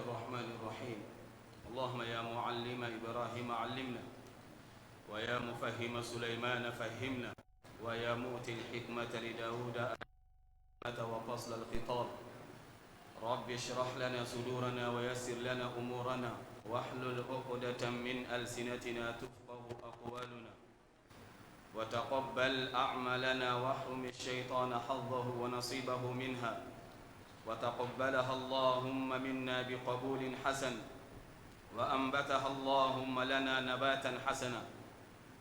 الرحمن الرحيم. اللهم يا معلم إبراهيم علمنا، ويا مفهم سليمان فهمنا، ويا مؤتي الحكمة لداود وفصل الخطاب. رب اشرح لنا صدورنا ويسر لنا أمورنا واحلل عقدة من ألسنتنا تفقه أقوالنا، وتقبل أعمالنا واحرم الشيطان حظه ونصيبه منها، وتقبلها اللهم منا بقبول حسن، وأنبتها اللهم لنا نباتا حسنا،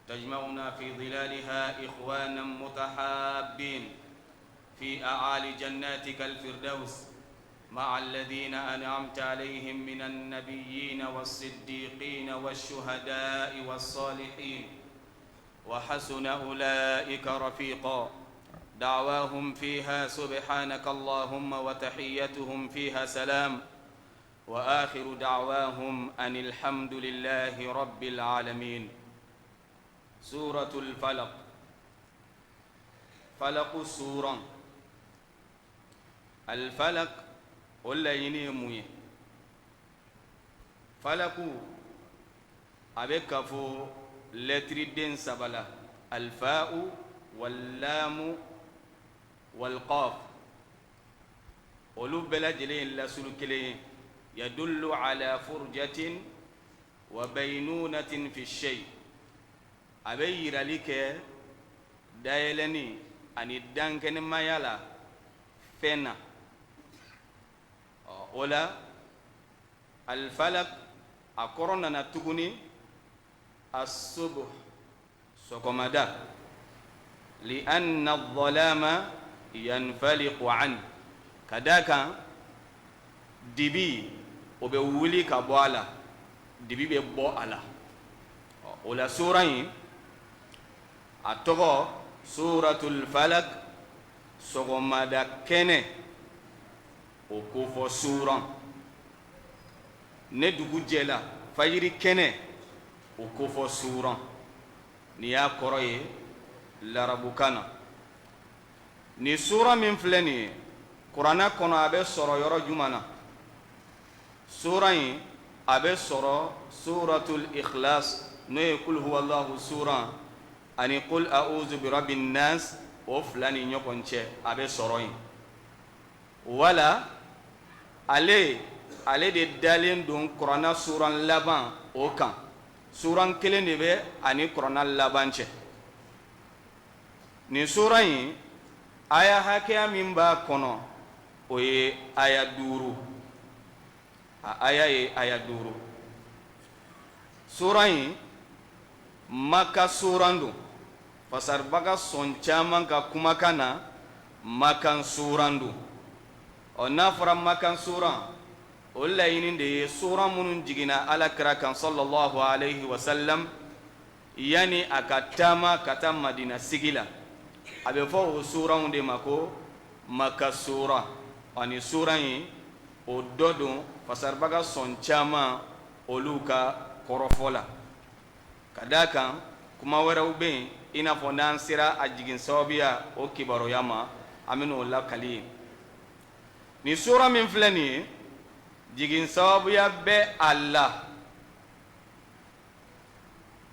تجمعنا في ظلالها إخوانا متحابين في أعالي جناتك الفردوس مع الذين أنعمت عليهم من النبيين والصديقين والشهداء والصالحين، وحسن أولئك رفيقا. دعواهم فيها سبحانك اللهم وتحيتهم فيها سلام، وآخر دعواهم أن الحمد لله رب العالمين. سورة الفلق. فلق السورة الفلق ولا ينيموي فلق أبكفو لتردين سبلا الفاء واللام والقاف ولو بلا جلين لا سلكلين يدل على فرجة وبينونة في الشيء. أبير لك دايلني أن الدنكن ما يلا فينا ولا الفلك أقرنا نتغني الصبح سكمدا لأن الظلام ينفلق عنه كذاك dibi o be wuli ka bɔ a la, dibi be bɔ a la. O la sura in a tɔgɔ suratul falak, sɔgɔmada kɛnɛ, o ko fɔ sura. Ne dugu jɛla fajiri kɛnɛ, o ko fɔ sura. Ni y'a kɔrɔ ye larabukan na. Ni sura min filɛ nin ye kuranɛ kɔnɔ a bɛ sɔrɔ yɔrɔ jumɛn na? Sura in a bɛ sɔrɔ suratul ikhlas, n'o ye kul huwallahu sura ani kul a'udhu bi rabbin nas, o fila ni ɲɔgɔn cɛ a bɛ sɔrɔ yen. Wala ale de dalen don kuranɛ sura laban o kan. Sura kelen de bɛ ani kuranɛ laban cɛ. Nin sura in aya hakɛya min b'a kɔnɔ o ye aya 5. Aya ye aya 5. Sura in Maka suran don. Fasaribaga sɔn caman ka kumakan na Makan suran don. N'a fɔra Makan suran, o laɲini de ye sura minnu jiginna Alakira kan sallallahu alayhi wa sallam yani a ka taama ka taa Madina sigi la. A bɛ fɔ o suranw de ma ko Maka sura. Ani sura in o dɔ don fasaribaga sɔn caman olu ka kɔrɔfɔ la. Ka d'a kan kuma wɛrɛw bɛ yen i n'a fɔ n'an sera a jigin sababuya o kibaruya ma an bɛ n'o lakali yen. Ni sura min filɛ nin ye jigin sababuya bɛ a la.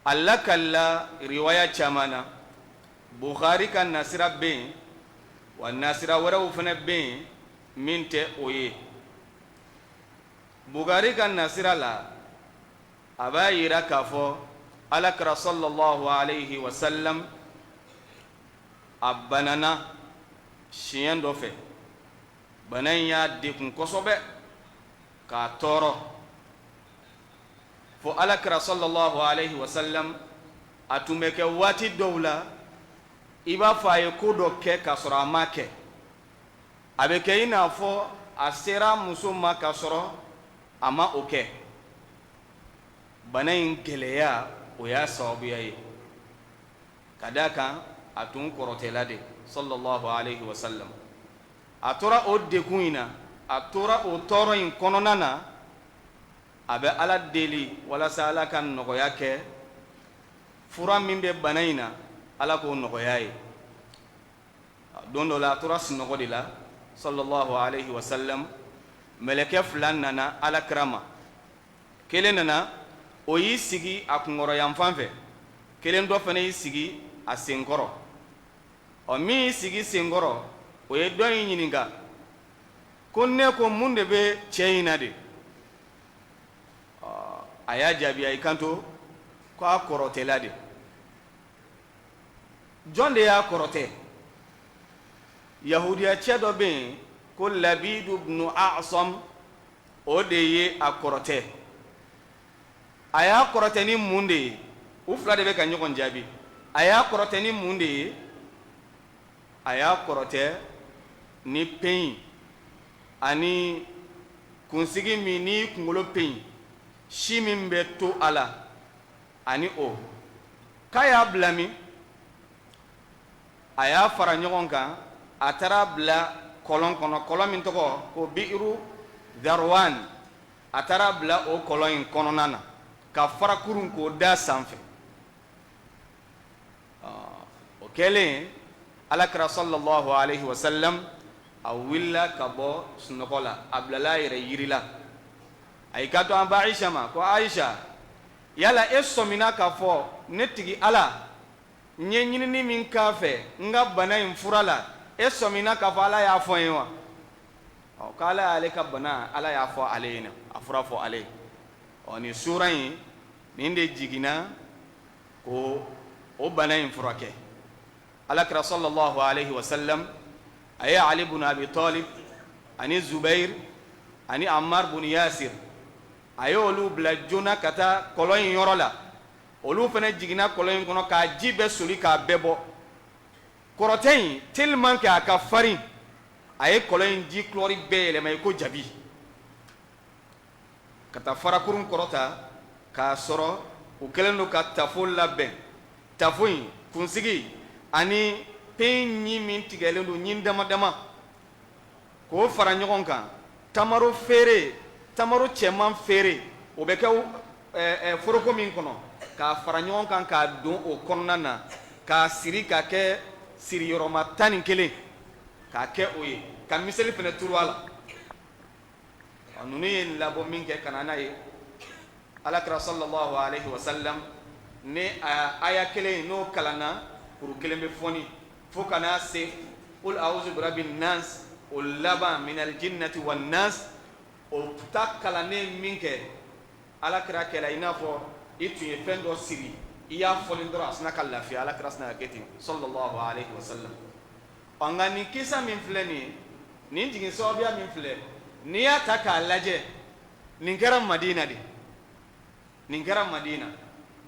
A lakalila riwaya caman na. Bukhari ka nasira bɛ yen wa nasira wɛrɛw fana bɛ yen min tɛ o ye. Bukhari ka nasira la a b'a yira k'a fɔ Alakira sallallahu alayhi wa sallam a banana siɲɛ dɔ fɛ. Bana in y'a degun kosɛbɛ k'a tɔɔrɔ fo Alakira sallallahu alayhi wa sallam a tun bɛ kɛ waati dɔw la i b'a fɔ a ye ko dɔ kɛ k'a sɔrɔ a ma kɛ. A bɛ kɛ i n'a fɔ a sera muso ma k'a sɔrɔ a ma o kɛ. Bana in gɛlɛya o y'a sababuya ye. Ka d'a kan a tun kɔrɔtɛla de sallallahu alayhi wa sallam. A tora o degun in na, a tora o tɔɔrɔ in kɔnɔna na, a bɛ Ala deli walasa Ala ka nɔgɔya kɛ fura min bɛ bana in na Ala k'o nɔgɔya ye. Don dɔ la a tora sunɔgɔ de la sallallahu alayhi wa sallam meleke fila nana alakira ma kelen nana o y'i sigi a kunkɔrɔ yanfan fɛ kelen dɔ fana y'i sigi a senkɔrɔ min y'i sigi senkɔrɔ o ye dɔ in ɲininka ko ne ko mun de bɛ cɛ in na de a y'a jaabi a y'i kanto ko a kɔrɔtɛla de jɔn de y'a kɔrɔtɛ yahudiya cɛ dɔ bɛ yen ko Labidu ibn A'sam o de ye a kɔrɔtɛ a y'a kɔrɔtɛ ni mun de ye u fila de bɛ ka ɲɔgɔn jaabi a y'a kɔrɔtɛ ni mun de ye a y'a kɔrɔtɛ ni pein ani kunsigi min ni kunkolo pein si min bɛ to a la ani o k'a y'a bila min a y'a fara ɲɔgɔn kan a taara bila kɔlɔn kɔnɔ kɔlɔn min tɔgɔ ko Bi'ru Darwan a taara bila o kɔlɔn in kɔnɔna na ka fara kurun k'o da sanfɛ o kɛlen alakira sallallahu alaihi wasallam a wulila ka bɔ sunɔgɔ la a bilala a yɛrɛ yiri la a y'i kanto an ba Aisha ma ko Aisha yala e sɔmina k'a fɔ ne tigi Ala n ye ɲinini min k'a fɛ n ka bana in fura la e sɔmina k'a fɔ Ala y'a fɔ n ye wa ko Ala y'ale ka bana Ala y'a fɔ ale ɲɛna a fura fɔ ale nin sura in nin de jiginna ko o bana in furakɛ alakira sallallahu alaihi wasallam a ye Ali ibn Abi Talib ani Zubair ani Ammar ibn Yasir a ye olu bila joona ka taa kɔlɔn in yɔrɔ la olu fana jiginna kɔlɔn in kɔnɔ k'a ji bɛɛ soli k'a bɛɛ bɔ kɔrɔtɛ in tellement que a ka farin a ye kɔlɔn in ji kulɔri bɛɛ yɛlɛma i ko jabi ka taa farakurun kɔrɔta k'a sɔrɔ u kɛlen don ka tafo labɛn tafo in kunsigi ani pen ɲi min tigɛlen don ɲi dama dama k'o fara ɲɔgɔn kan tamaro feere tamaro cɛman feere o bɛ kɛ foroko min kɔnɔ k'a fara ɲɔgɔn kan k'a don o kɔnɔna na k'a siri k'a kɛ siriyɔrɔma 11 k'a kɛ o ye ka miseli fana turu a la ninnu ye labɔ min kɛ ka na n'a ye alakira sallallahu alaihi wasallam ni aya kelen n'o kalanna kuru kelen bɛ fɔni fo ka n'a se qul a'udhu birabbin nas o laban minal jinnati wan nas o ta kalannen min kɛ alakira kɛla i n'a fɔ i tun ye fɛn dɔ siri i y'a fɔlen dɔrɔn a sina ka lafiya alakira sina ka kɛ ten sallallahu alaihi wasallam nka nin kisa min filɛ nin ye nin jigin sababuya min filɛ n'i y'a ta k'a lajɛ nin kɛra Madina de nin kɛra Madina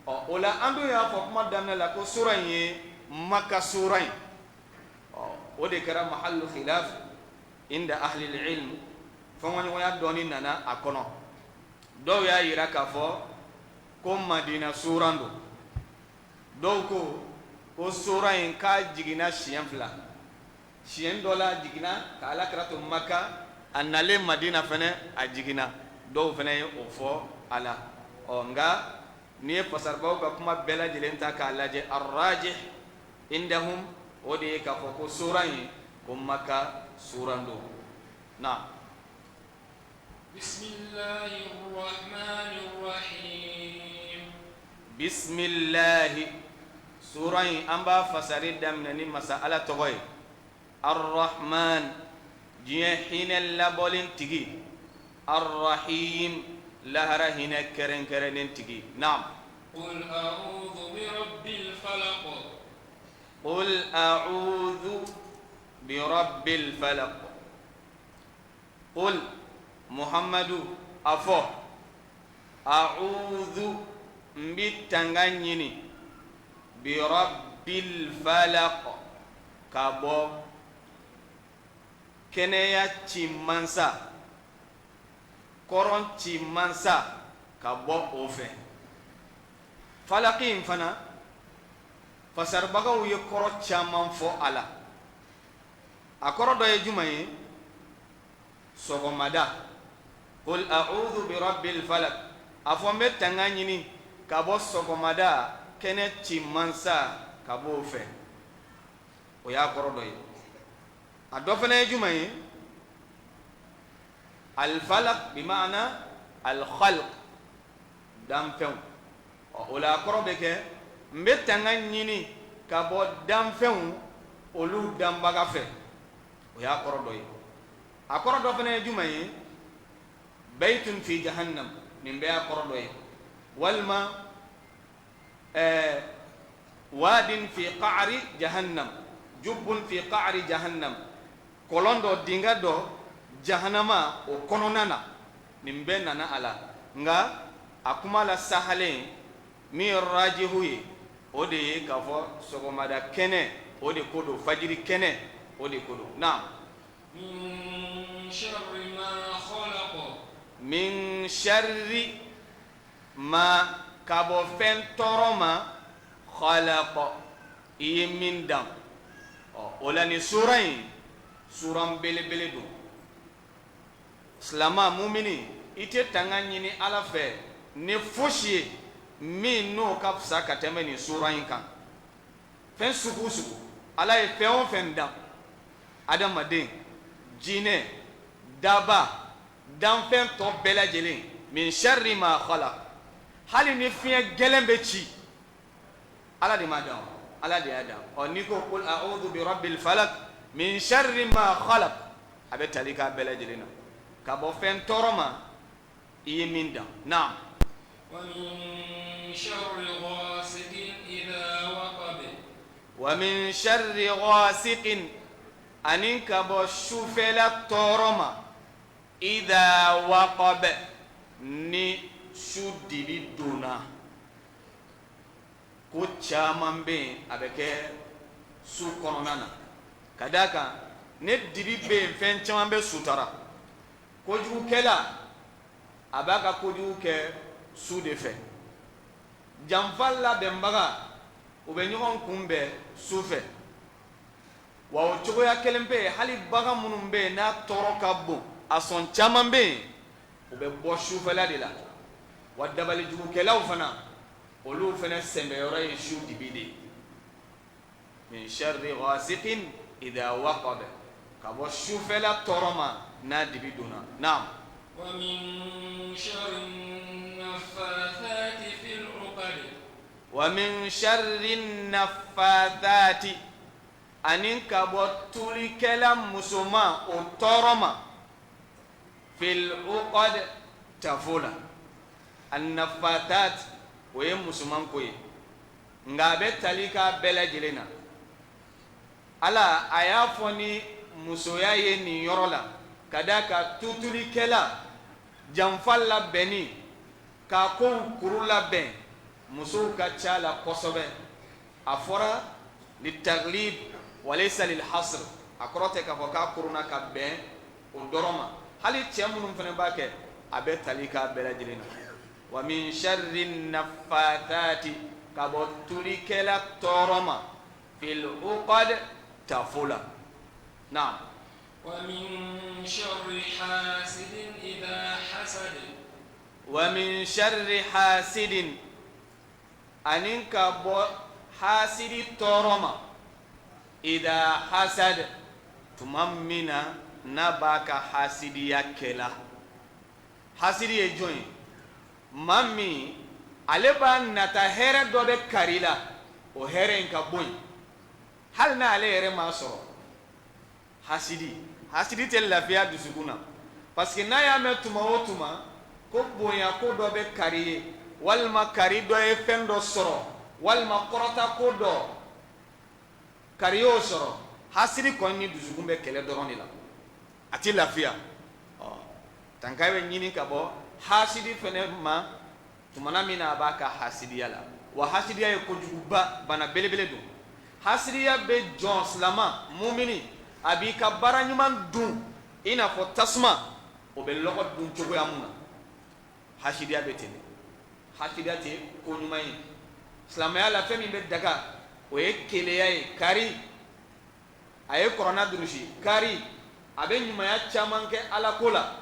o la an dun y'a fɔ kuma daminɛ la ko sura in ye Maka sura in o de kɛra mahallu khilaf inda ahli ilm fɔɲɔgɔnya dɔɔni nana a kɔnɔ dɔw y'a yira k'a fɔ ko Madina sura don dɔw ko sura in k'a jiginna siɲɛ 2 siɲɛ dɔ la jiginna ka alakira to Maka a nalen Madina fana a jiginna dɔw fana ye o fɔ a la nka n'i ye fasarabaw ka kuma bɛɛ lajɛlen ta k'a lajɛ ar-rajih indahum o de ye k'a fɔ ko sura in ko Maka sura don na bismillahir rahmanir rahim bismillahi sura in an b'a fasari daminɛ ni masa Ala tɔgɔ ye ar-rahman diɲɛ hinɛ labɔlen tigi ar-rahim lahara hinɛ kɛrɛnkɛrɛnnen tigi naam qul a'udhu bi rabbil falaq qul a'udhu bi rabbil falaq qul Muhammadu afɔ a'udhu mbi tanga ɲini bi rabbil falaq ka bɔ kɛnɛya ci mansa kɔrɔn ci mansa ka bɔ o fɛ falaki in fana fasaribagaw ye kɔrɔ caman fɔ a la a kɔrɔ dɔ ye jumɛn ye sɔgɔmada qul a'udhu bi rabbil falaq a fɔ n bɛ tanga ɲini ka bɔ sɔgɔmada kɛnɛ ci mansa ka bɔ o fɛ o y'a kɔrɔ dɔ ye a dɔ fana ye jumɛn ye Al-falaq bima'na al-khalq danfɛnw o la kɔrɔ bɛ kɛ n bɛ tanga ɲini ka bɔ danfɛnw olu danbaga fɛ o y'a kɔrɔ dɔ ye a kɔrɔ dɔ fana ye jumɛn ye baytun fi jahannam nin bɛɛ y'a kɔrɔ dɔ ye walima wadin fi qa'ri jahannam jubbun fi qa'ri jahannam kolon dɔ dinga dɔ jahannama o kɔnɔna na nin bɛɛ nana a la nka a kuma la sahalen min rajihu ye o de ye k'a fɔ sɔgɔmada kɛnɛ o de ko don fajiri kɛnɛ o de ko don na min sharri ma khalaqa min sharri ma ka bɔ fɛn tɔɔrɔ ma khalaqa i ye min dan o la ni sura in suran belebele don silama mumini i tɛ tanga ɲini ala fɛ ni fosi ye min n'o ka fisa ka tɛmɛ nin sura in kan fɛn sugu sugu ala ye fɛn o fɛn dan adamaden jinɛ daba danfɛn tɔ bɛɛ lajɛlen min sharri ma khalaq hali ni fiɲɛ gɛlɛn bɛ ci ala de m'a dan ala de y'a dan n'i ko qul a'udhu bi rabbil falaq min sharri ma khalaq a bɛ tali k'a bɛɛ lajɛlen na ka bɔ fɛn tɔɔrɔ ma i ye min dan naam ومن شر غاسق إذا وقب ومن شر غاسق أن كبو شوفلا تورما إذا وقب ni su dibi donna ko caman bɛ yen a bɛ kɛ su kɔnɔna na ka d'a kan ne dibi bɛ yen fɛn caman bɛ sutara kojugukɛla a b'a ka kojugu kɛ su de fɛ janfa labɛnbaga u bɛ ɲɔgɔn kunbɛn su fɛ wa o cogoya kelen bɛ yen hali bagan minnu bɛ yen n'a tɔɔrɔ ka bon a sɔn caman bɛ yen u bɛ bɔ sufɛla de la wa dabalijugukɛlaw fana olu fana sɛnbɛyɔrɔ ye su dibi de ye min sharri ghasiqin idha waqab ka bɔ sufɛla tɔɔrɔ ma n'a dibi donna naam ومن شر النفاثات في العقد ومن شر النفاثات أن كبو تولي كلام مسوما أو تورما في العقد تفولا النفاثات وهي مسومان كوي ngabe talika bela jelena ala ayafoni musoya ye ni yorola kadaka tutuli kela janfal la beni ka ko kuru la ben muso ka ca la kosɛbɛ a fɔra litaglib walaysa lilhasr a kɔrɔ tɛ k'a fɔ k'a kuruna ka bɛn o dɔrɔn ma hali cɛ minnu fana b'a kɛ a bɛ tali k'a bɛɛ lajɛlen na wa min sharri naffathati ka bɔ tulikɛla tɔɔrɔ ma fil uqad tafo la naam ومن شر حاسد إذا حسد ومن شر حاسد أن كبو حاسد تورما إذا حسد تممنا نباك حاسد يكلا حاسد يجوين مامي ألبا نتهر دوبة كاريلا وهر إنك بوين هل نالي رما صرو hasidi tɛ lafiya dusukun na parce que n'a y'a mɛn tuma o tuma ko bonya ko dɔ bɛ kari ye walima kari dɔ ye fɛn dɔ sɔrɔ walima kɔrɔta ko dɔ kari y'o sɔrɔ hasidi kɔni ni dusukun bɛ kɛlɛ dɔrɔn de la a tɛ lafiya tanka bɛ ɲini ka bɔ hasidi fɛnɛ ma tumana min na a b'a ka hasidiya la wa hasidiya ye kojuguba bana belebele don hasidiya bɛ jɔn silama mumini a b'i ka baara ɲuman dun i n'a fɔ tasuma o bɛ lɔgɔ dun cogoya mun na hasidiya bɛ ten hasidiya tɛ ko ɲuman ye silamɛya la fɛn min bɛ daga o ye keleya ye kari a ye kɔrɔna durusi kari a bɛ ɲumanya caman kɛ ala ko la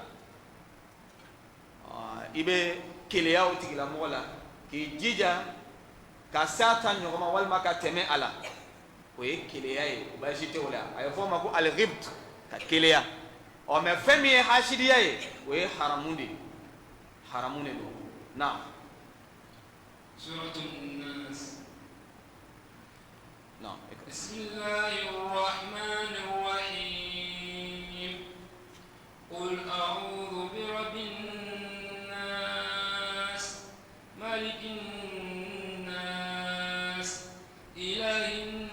i bɛ keleya o tigilamɔgɔ la k'i jija ka s'a ta ɲɔgɔn ma walima ka tɛmɛ a la o ye keleya ye o baasi tɛ o la a ye fɔ o ma ko alghibt ka keleya o me fɛn min ye hasidiya ye o ye haramu de don na Suratul Nas. na Bismillahir Rahmanir Rahim. Qul a'udhu bi rabbin nas, malikin nas, ilahin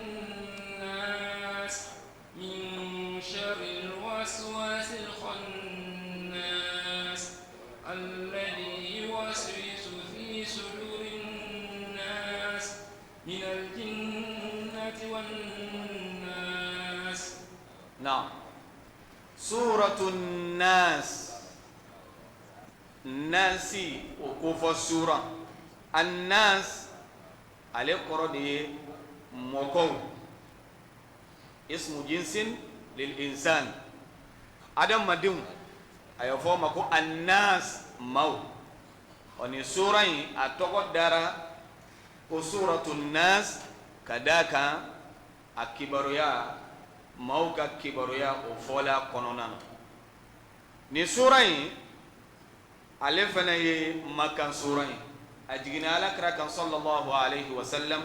nas, min sharril waswasil khannas, alladhi yuwaswisu fi sudurin nas, minal jinnati wan nas. na suratun nas nasi o ko fɔ sura annas ale kɔrɔ de ye mɔgɔw ismu jinsin lil insan adamadenw a y'a fɔ o ma ko annas maaw o ni sura in a tɔgɔ dara ko suratun nas ka d'a kan a kibaruya maaw ka kibaruya o fɔla kɔnɔna na ni sura in ale fana ye makan sura ye a jiginna alakira kan sallallahu alaihi wasallam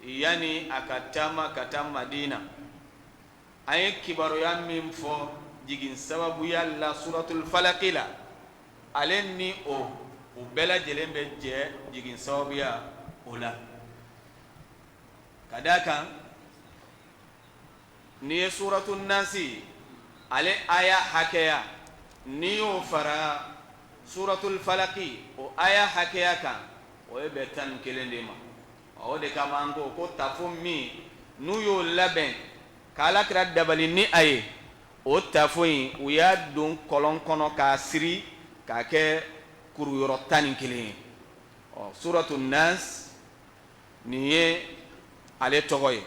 yani a ka taama ka taa madina an ye kibaruya min fɔ jigin sababuya la suratul falaki la ale ni o bɛɛ lajɛlen bɛ jɛ jigin sababuya o la ka d'a kan ni ye suratul nasi ale aya hakɛya ni y'o fara suratul falaki o aya hakɛya kan o ye bɛ 11 de ma o de kama an ko tafo min n'u y'o labɛn k'Alakira dabali ni a ye o tafo in u y'a don kɔlɔn kɔnɔ k'a siri k'a kɛ kuruyɔrɔ 11 ye suratul nas nin ye ale tɔgɔ ye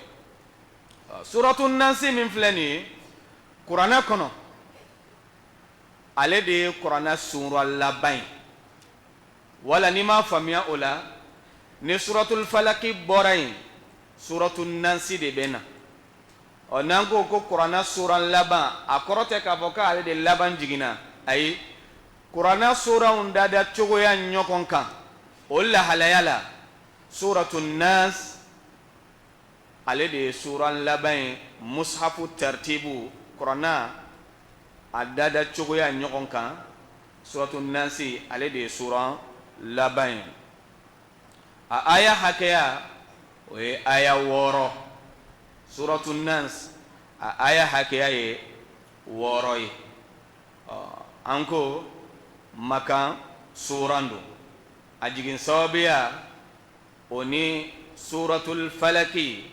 suratul nasi min filɛ nin ye kuranɛ kɔnɔ ale de ye kuranɛ sura laban ye wala ni m'a faamuya o la ni suratul falaki bɔra yen suratul nasi de bɛ na n'an ko ko kuranɛ sura laban a kɔrɔ tɛ k'a fɔ k'ale de laban jiginna ayi kuranɛ suraw dada cogoya ɲɔgɔn kan o lahalaya la suratul nas ale de ye sura laban ye mushafu tartibu kuranɛ a dada cogoya ɲɔgɔn kan suratul nasi ale de ye sura laban ye a aya hakɛya o ye aya 6 suratul nas a aya hakɛya ye 6 ye an ko makan suran don a jigin sababuya o ni suratul falaki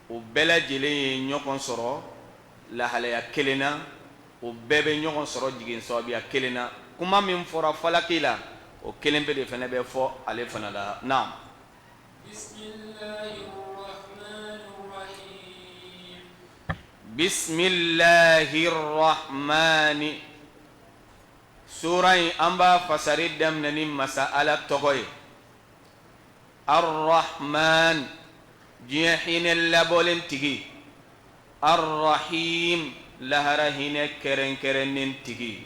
o bɛɛ lajɛlen ye ɲɔgɔn sɔrɔ lahalaya kelen na o bɛɛ bɛ ɲɔgɔn sɔrɔ jigin sababuya kelen na kuma min fɔra falaki la o kelen bɛ de fana bɛ fɔ ale fana la naam bismillahirrahmani sura in an b'a fasari daminɛ ni masa ala tɔgɔ ye arrahman diɲɛ hinɛ labɔlen tigi arrahim lahara hinɛ kɛrɛnkɛrɛnnen tigi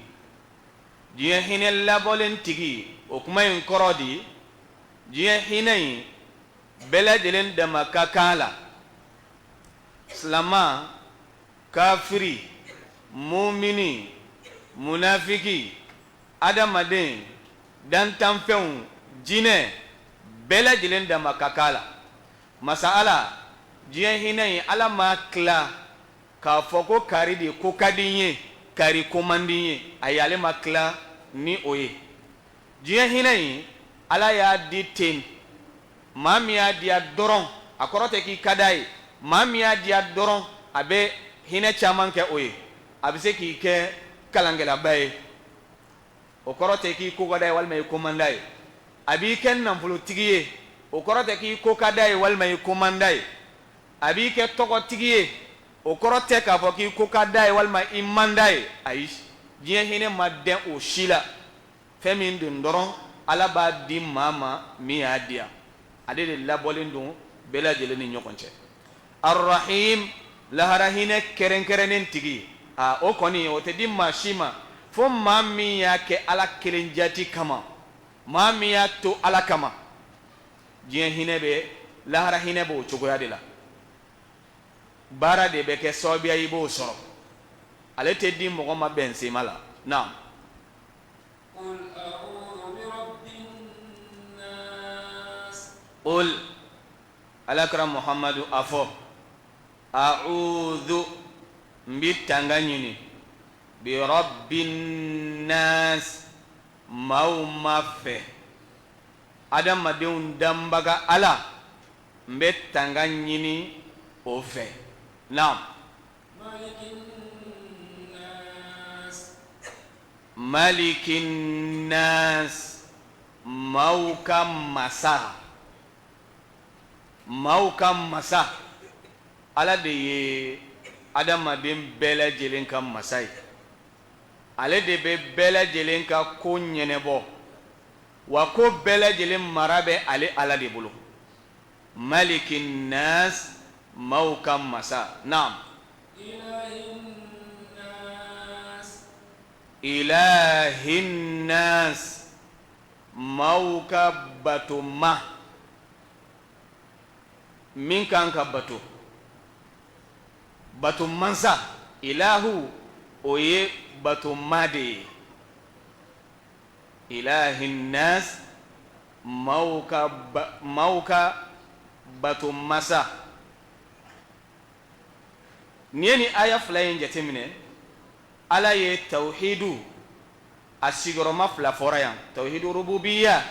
diɲɛ hinɛ labɔlen tigi o kuma in kɔrɔ di diɲɛ hinɛ in bɛɛ lajɛlen dama ka kan la silama kafiri mumini munafiki adamaden dantanfɛnw jinɛ bɛɛ lajɛlen dama ka kan la masa ala diɲɛ hinɛ in ala ma tila k'a fɔ ko kari de ko ka di n ye kari ko man di n ye ayi ale ma tila ni o ye diɲɛ hinɛ in ala y'a di ten maa min y'a diya dɔrɔn a kɔrɔ tɛ k'i ka d'a ye maa min y'a diya dɔrɔn a bɛ hinɛ caman kɛ o ye a bɛ se k'i kɛ kalankɛlaba ye o kɔrɔ tɛ k'i ko ka d'a ye walima i ko man d'a ye a b'i kɛ nafolotigi ye o kɔrɔ tɛ k'i ko ka d'a ye walima i ko man d'a ye a b'i kɛ tɔgɔtigi ye o kɔrɔ tɛ k'a fɔ k'i ko ka d'a ye walima i man d'a ye ayi diɲɛ hinɛ ma dɛn o si la fɛn min don dɔrɔn ala b'a di maa ma min y'a diya ale de labɔlen don bɛɛ lajɛlen ni ɲɔgɔn cɛ arrahim lahara hinɛ kɛrɛnkɛrɛnnen tigi o kɔni o tɛ di maa si ma fo maa min y'a kɛ ala kelen jati kama maa min y'a to ala kama diɲɛ hinɛ bɛ lahara hinɛ b'o cogoya de la baara de bɛ kɛ sababuya i b'o sɔrɔ ale tɛ di mɔgɔ ma bɛn sema la naam qul alakira muhammadu a fɔ a'udhu n bi tanga ɲini bi rabbin nas maaw ma fɛ adamadenw danbaga ala n bɛ tanga ɲini o fɛ naam malikin nas maaw ka masa ala de ye adamaden bɛɛ lajɛlen ka masa ye ale de bɛ bɛɛ lajɛlen ka ko ɲɛnɛbɔ wa ko bɛɛ lajɛlen mara bɛ ale ala de bolo malikin nas maaw ka masa naam ilahin nas maaw ka batoma min kan ka bato mansa ilahu o ye batoma de ye ilahin nas maaw ka bato masa ni ye ni aya fila in jateminɛ ala ye tawhidu a sigiyɔrɔma fila fɔra yan tawhidu rububiya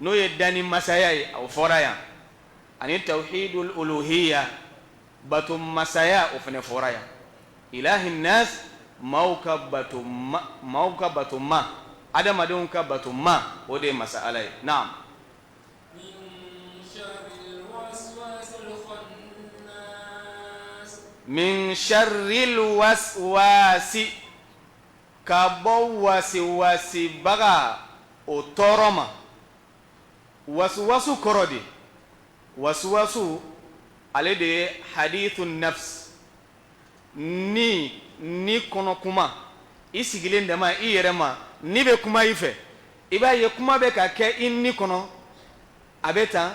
n'o ye dani masaya ye o fɔra yan ani tawhidul uluhiya bato masaya o fana fɔra yan ilahin nas maaw ka batoma adamadenw ka batoma o de ye masa ala ye naam min sharril waswasi ka bɔ wasiwasibaga o tɔɔrɔ ma wasuwasu kɔrɔ de wasuwasu ale de ye hadithu nafs ni kɔnɔ kuma i sigilen dama i yɛrɛ ma ni bɛ kuma i fɛ i b'a ye kuma bɛ ka kɛ i ni kɔnɔ a bɛ tan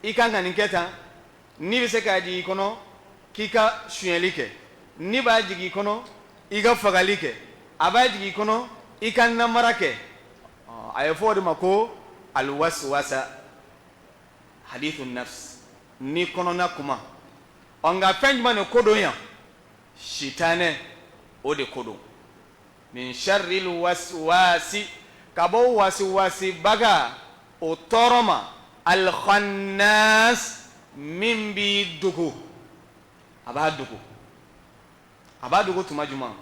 i kan ka nin kɛ tan ni bɛ se k'a jigin i kɔnɔ k'i ka suyɛnli kɛ ni b'a jigin i kɔnɔ i ka fagali kɛ a b'a jigin i kɔnɔ i ka namara kɛ a ye fɔ o de ma ko alwaswasa hadithu nafs ni kɔnɔna kuma nka fɛn jumɛn de ko don yan sitanɛ o de ko don min sharril waswasi ka bɔ wasiwasibaga o tɔɔrɔ ma alkhannas min b'i dogo a b'a dogo tuma jumɛn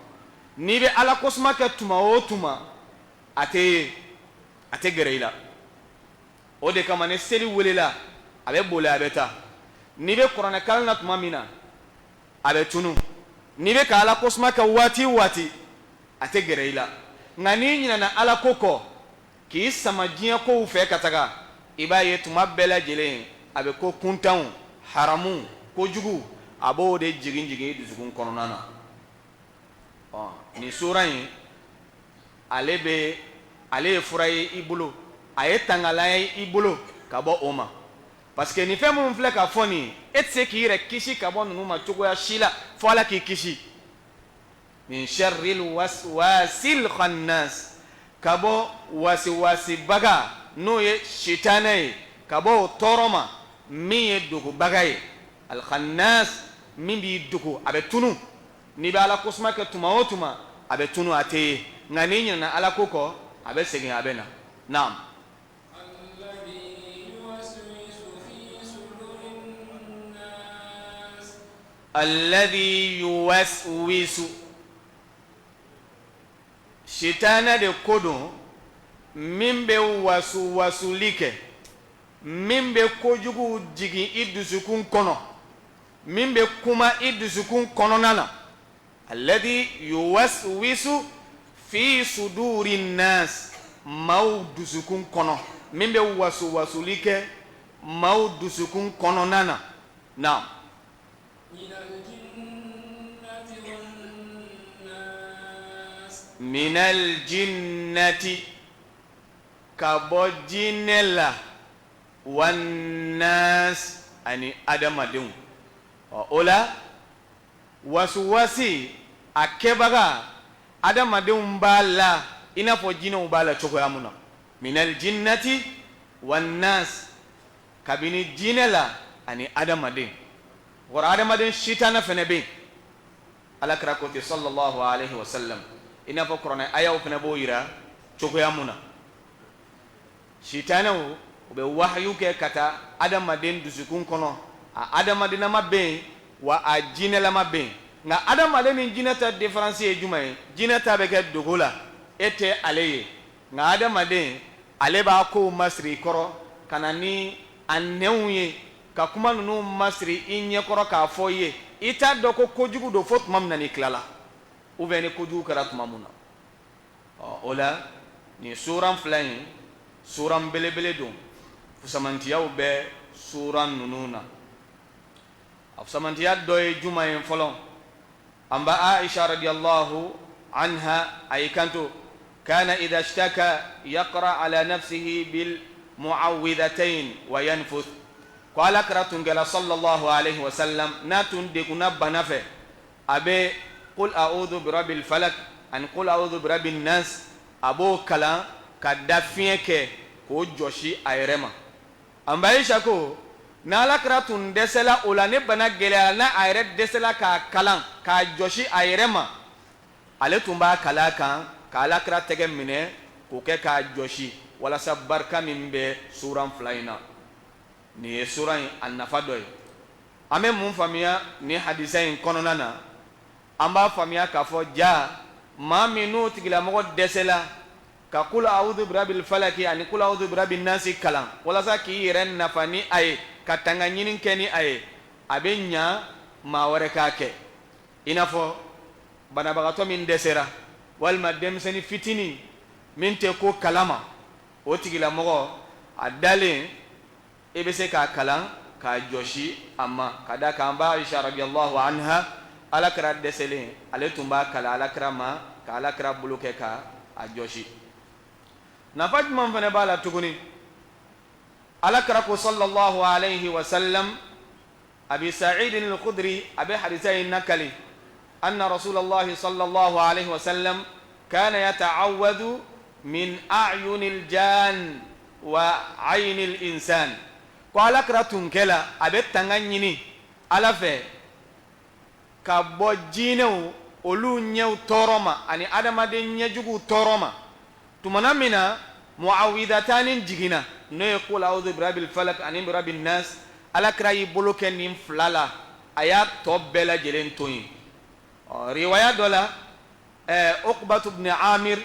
n'i bɛ ala kosuma kɛ tuma o tuma a tɛ gɛrɛ i la o de kama ni seli welela a bɛ boli a bɛ taa n'i bɛ kuranɛ kalan na tuma min na a bɛ tunu n'i bɛ ka ala kosuma kɛ waati o waati a tɛ gɛrɛ i la nka n'i ɲinɛna ala ko kɔ k'i sama diɲɛ kow fɛ ka taga i b'a ye tuma bɛɛ lajɛlen a bɛ ko kuntanw haramu kojugu a b'o de jigin i dusukun kɔnɔna na nin sura in ale ye fura ye i bolo a ye tangalan ye i bolo ka bɔ o ma parce que nin fɛn minnu filɛ ka fɔ nin e tɛ se k'i yɛrɛ kisi ka bɔ ninnu ma cogoya si la fo ala k'i kisi min sharril waswasil khannas ka bɔ wasiwasibaga n'o ye sitanɛ ye ka bɔ o tɔɔrɔ ma min ye dogobaga ye alkhannas min b'i dogo a bɛ tunu n'i bɛ ala kosuma kɛ tuma o tuma a bɛ tunu a tɛ ye nka n'i ɲinɛna ala ko kɔ a bɛ segin a bɛ na naam alladhi yuwaswisu sitanɛ de ko don min bɛ wasuwasuli kɛ min bɛ kojugu jigin i dusukun kɔnɔ min bɛ kuma i dusukun kɔnɔna na alladhi yuwaswisu fi suduri nas maaw dusukun kɔnɔ min bɛ wasuwasuli kɛ maaw dusukun kɔnɔna na naam minal jinnati ka bɔ jinɛ la wannas ani adamadenw o la wasuwasi a kɛbaga adamadenw b'a la i n'a fɔ jinɛw b'a la cogoya mun na minal jinnati wannas kabini jinɛ la ani adamaden wara adamaden sitana fɛnɛ bɛ yen alakira ko ten sallallahu alaihi wasallam i n'a fɔ kuranɛ ayaw fɛnɛ b'o yira cogoya mun na sitanaw u bɛ wahayu kɛ ka taa adamaden dusukun kɔnɔ a adamadenama bɛ yen wa a jinɛlama bɛ yen nka adamaden ni jinɛ ta différence ye jumɛn ye jinɛ ta bɛ kɛ dogo la e tɛ ale ye nka adamaden ale b'a kow masiri i kɔrɔ ka na ni a nɛnw ye ka kuma ninnu masiri i ɲɛkɔrɔ k'a fɔ i ye i t'a dɔn ko kojugu don fo tuma min na n'i tilala ou bien ni kojugu kɛra tuma min na o la nin suran fila in suran belebele don fusamantiyaw bɛ suran ninnu na a fusamantiya dɔ ye juma ye fɔlɔ an ba Aisha radiyallahu anha a y'i kanto kana idha ishtaka yaqra ala nafsihi bil mu'awwidhatayn wa yanfuth ko alakira tun kɛla sallallahu alaihi wasallam n'a tun degunna bana fɛ a bɛ qul a'udhu birabbil falak ani qul a'udhu birabbin nas a b'o kalan ka da fiɲɛ kɛ k'o jɔsi a yɛrɛ ma an ba Aisha ko n'a alakira tun dɛsɛla o la ni bana gɛlɛyara n'a a yɛrɛ dɛsɛla k'a kalan k'a jɔsi a yɛrɛ ma ale tun b'a kala kan ka alakira tɛgɛ minɛ k'o kɛ k'a jɔsi walasa barika min bɛ suran fila in na nin ye suran in a nafa dɔ ye an bɛ mun faamuya nin hadisa in kɔnɔna na an b'a faamuya k'a fɔ ja maa min n'o tigilamɔgɔ dɛsɛla ka kul a'udhu birabbil falaki ani kul a'udhu birabbin nasi kalan walasa k'i yɛrɛ nafa ni a ye ka tanga ɲini kɛ ni a ye a bɛ ɲa maa wɛrɛ k'a kɛ i n'a fɔ banabagatɔ min dɛsɛra walima denmisɛnnin fitinin min tɛ ko kalama o tigilamɔgɔ a dalen e bɛ se k'a kalan k'a jɔsi a ma ka da kan ba Aisha radiyallahu anha alakira dɛsɛlen ale tun b'a kalan alakira ma ka alakira bolo kɛ ka a jɔsi nafa jumɛn fana b'a la tuguni alakira ko sallallahu alaihi wasallam abi Sa'id al-Khudri a bɛ hadisa in nakali anna rasulallahi sallallahu alaihi wasallam kana yata'awwadu min a'yunil jan wa aynil insan ko alakira tun kɛla a bɛ tanga ɲini ala fɛ ka bɔ jinɛw olu ɲɛw tɔɔrɔ ma ani adamaden ɲɛjuguw tɔɔrɔ ma tumana min na mu'awwidatani jiginna n'o ye qul a'udhu birabbil falak ani birabbin nas alakira y'i bolo kɛ nin fila la a y'a tɔ bɛɛ lajɛlen to yen riwaya dɔ la Uqbatu ibn Amir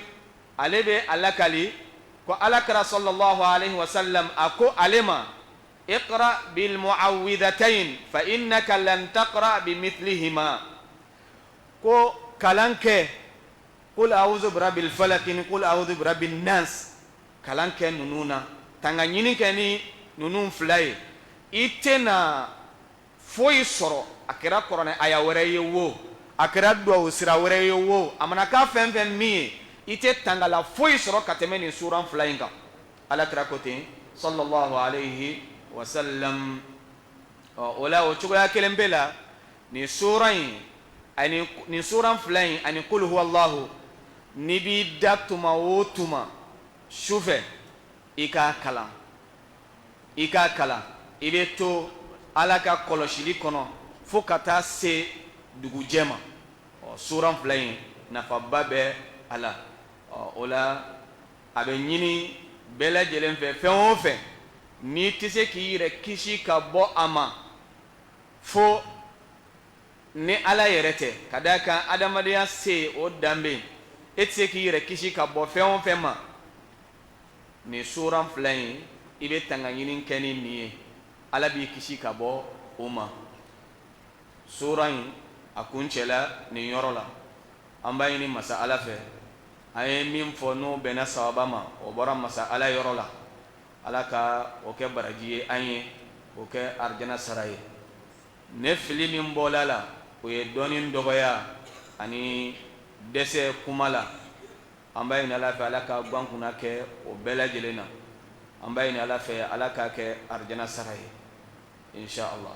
ale bɛ alakali ko alakira sallallahu alaihi wasallam a ko ale ma اقرأ بالمعوذتين فإنك لن تقرأ بمثلهما كو كلانك قل أعوذ برب الفلق قل أعوذ برب الناس كلانك نونونا تنغنيني كني نونون فلاي إتنا فوي سورو أكرا قرآن آية ورأي وو أكرا دوا وسرا ورأي وو أمنا كافن فن مي إتنا تنغلا فوي سورو كتمني سوران فلاينغا على كراكوتين صلى الله عليه wasallam ola o cogoya kelen bɛ la ni suran in ani ni suran fila in ani qul huwallahu ni b'i da tuma o tuma sufɛ i k'a kalan i bɛ to ala ka kɔlɔsili kɔnɔ fo ka taa se dugujɛ ma suran fila in nafaba bɛ a la o la a bɛ ɲini bɛɛ lajɛlen fɛ fɛn o fɛn n'i tɛ se k'i yɛrɛ kisi ka bɔ a ma fo ni ala yɛrɛ tɛ ka d'a kan adamadenya se o danbe e tɛ se k'i yɛrɛ kisi ka bɔ fɛn o fɛn ma nin suran fila in i bɛ tanga ɲini kɛ ni nin ye ala b'i kisi ka bɔ o ma suran in a kun cɛla nin yɔrɔ la an b'a ɲini masa ala fɛ an ye min fɔ n'o bɛnna sababa ma o bɔra masa ala yɔrɔ la ala ka o kɛ baraji ye an ye o kɛ arijana sara ye ne fili min bɔla la o ye dɔɔni dɔgɔya ani dɛsɛ kuma la an b'a ɲini Ala fɛ Ala ka guwan kunna kɛ o bɛɛ lajɛlen na, an b'a ɲini Ala fɛ Ala k'a kɛ arijana sara ye insha Allah.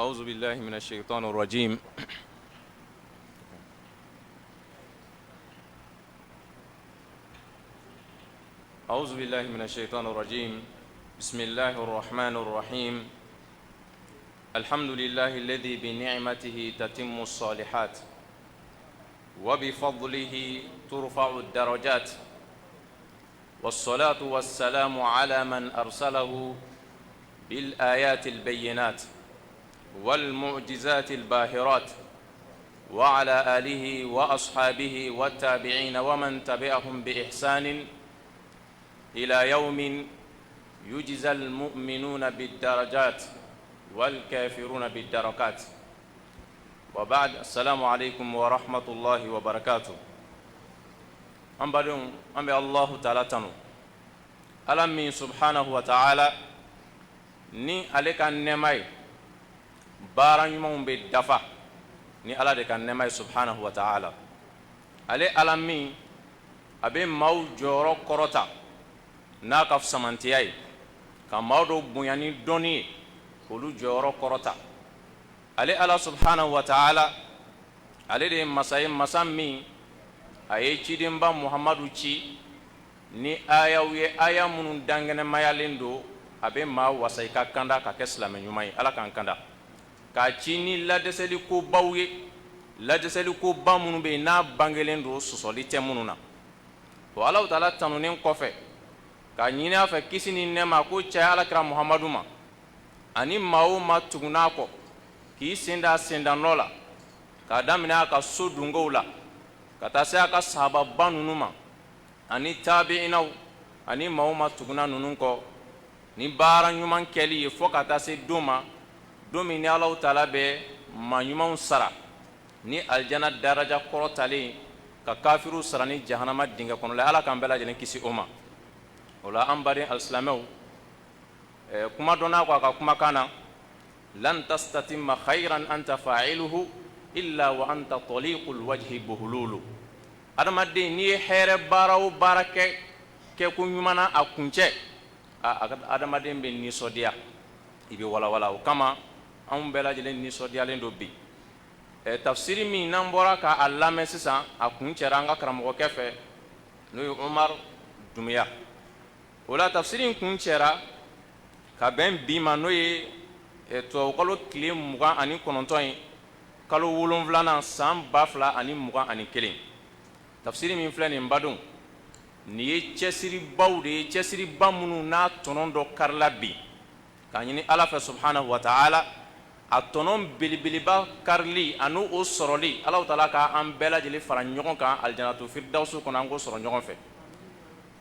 أعوذ بالله من الشيطان الرجيم. أعوذ بالله من الشيطان الرجيم. بسم الله الرحمن الرحيم. الحمد لله الذي بنعمته تتم الصالحات وبفضله ترفع الدرجات، والصلاة والسلام على من أرسله بالآيات البينات والمعجزات الباهرات، وعلى آله وأصحابه والتابعين ومن تبعهم بإحسان إلى يوم يجزى المؤمنون بالدرجات والكافرون بالدركات. وبعد، السلام عليكم ورحمة الله وبركاته. أمبالون أمبي الله تعالى تنو ألمي سبحانه وتعالى ni ale ka nɛɛma ye baara ɲumanw bɛ dafa ni Ala de ka nɛɛma ye subhanahu wa ta'ala. ale Ala min a bɛ maaw jɔyɔrɔ kɔrɔta n'a ka samantiya ye, ka maaw dɔw bonya ni dɔnni ye k'olu jɔyɔrɔ kɔrɔta. ale Ala subhanahu wa ta'ala, ale de ye masa ye, masa min a ye cidenba Muhamadu ci ni ayaw ye, aya minnu dankɛnɛmayalen don a bɛ maa wasa i ka kanda ka kɛ silamɛ ɲuman ye. Ala k'an kanda k'a ci ni ladɛsɛli kobaw ye, ladɛsɛli koba minnu bɛ yen n'a bangelen don sɔsɔli tɛ minnu na. o Alahu Taala tanunen kɔfɛ k'a ɲini a fɛ kisi ni nɛɛma ko caya Alakira Muhamadu ma ani maa o maa tugun'a kɔ k'i sen da a sendannɔ la, k'a daminɛ a ka so dungow la ka taa se a ka sahababa ninnu ma ani taabi'inaw ani maa o maa tuguna ninnu kɔ ni baara ɲuman kɛli ye fɔ ka taa se don ma, don min ni Alahu Taala bɛ maa ɲumanw sara ni alijana daraja kɔrɔtalen ka kafiru sara ni jahanama dingɛ kɔnɔla. Ala k'an bɛɛ lajɛlen kisi o ma. o la an baden alisilamɛw, kuma dɔ n'a ko a ka kumakan na, lan tastatimma khayran anta fa'iluhu illa wa anta taliqul wajhi buhululu. adamaden n'i ye hɛrɛ baara o baara kɛ ko ɲuman na a kuncɛ, adamaden bɛ nisɔndiya, i bɛ walawala. o kama anw bɛɛ lajɛlen nisɔndiyalen don bi. tafsiri min n'an bɔra k'a lamɛn sisan, a kun cɛra an ka karamɔgɔkɛ fɛ n'o ye Umar Dumuya. o la tafsiri in kun cɛra ka bɛn bi ma, n'o ye tubabukalo tile 29 ye, kalo 7 san 2021. tafsiri min filɛ nin badon, nin ye cɛsiribaw de ye, cɛsiriba minnu n'a tɔnɔ dɔ karila bi. k'a ɲini Ala fɛ subhanahu wa ta'ala a tɔnɔ belebeleba karili ani o sɔrɔli, Alahu Taala k'an bɛɛ lajɛlen fara ɲɔgɔn kan alijanatul firdausi kɔnɔ, an k'o sɔrɔ ɲɔgɔn fɛ.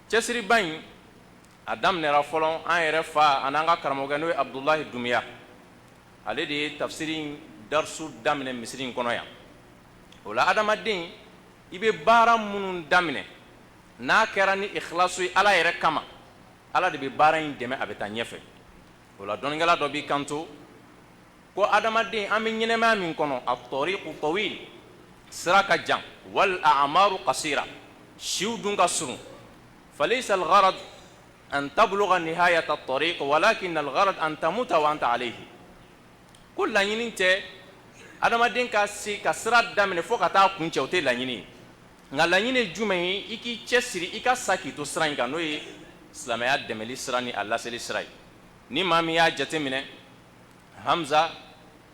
cɛsiriba in a daminɛra fɔlɔ an yɛrɛ fa ani an ka karamɔgɔkɛ n'o ye Abdullahi Dumuya. ale de ye tafsiri in darisu daminɛ misiri in kɔnɔ yan. o la adamaden i bɛ baara minnu daminɛ n'a kɛra ni ikhlasu ye Ala yɛrɛ kama, Ala de bɛ baara in dɛmɛ a bɛ taa ɲɛfɛ. o la dɔnnikɛla dɔ b'i kanto ko adamaden an bɛ ɲɛnɛmaya min kɔnɔ at-tariqu tawil sira ka jan wal a'maru qasira siw dun ka surun falaysa al-gharad an tablugha nihayata at-tariq walakin al-gharad an tamuta wa anta alayhi ko laɲini tɛ adamaden ka se ka sira daminɛ fo ka taa kuncɛ o tɛ laɲini ye nka laɲini ye jumɛn ye i k'i cɛsiri i ka sa k'i to sira in kan n'o ye silamɛya dɛmɛli sira ni a laseli sira ye ni maa min y'a jateminɛ Hamza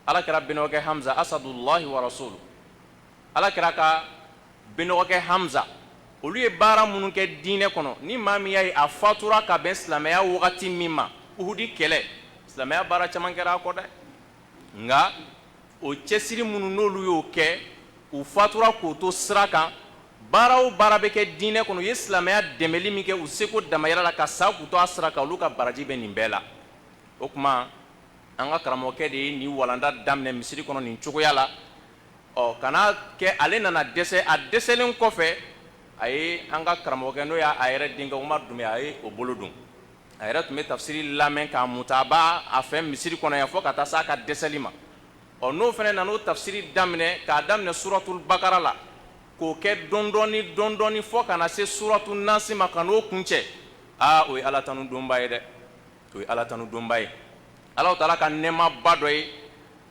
alakira benɔgɔkɛ Hamza asadullahi wa rasuluhu alakira ka benɔgɔkɛ Hamza olu ye baara minnu kɛ diinɛ kɔnɔ ni maa min y'a ye a fatura ka bɛn silamɛya wagati min ma Uhudi kɛlɛ silamɛya baara caman kɛra a kɔ dɛ nka o cɛsiri minnu n'olu y'o kɛ u fatura k'o to sira kan baara o baara bɛ kɛ diinɛ kɔnɔ u ye silamɛya dɛmɛli min kɛ u seko damayira la ka sa k'u to a sira kan olu ka baraji bɛ nin bɛɛ la o tuma an ka karamɔgɔkɛ de ye nin walanda daminɛ misiri kɔnɔ nin cogoya la kana kɛ ale nana dɛsɛ a dɛsɛlen kɔfɛ a ye an ka karamɔgɔkɛ n'o y'a yɛrɛ denkɛ Umaru Dunbiya a ye o bolo don a yɛrɛ tun bɛ tafsiri lamɛn k'a mutaba a fɛ misiri kɔnɔ yan fo ka taa s'a ka dɛsɛli ma n'o fana nana o tafsiri daminɛ k'a daminɛ suratul bakara la k'o kɛ dɔɔni dɔɔni fo ka na se suratul nasi ma ka n'o kuncɛ o ye ala tanu donba ye dɛ o ye ala tanu donba ye Allahu Taala ka nɛɛmaba dɔ ye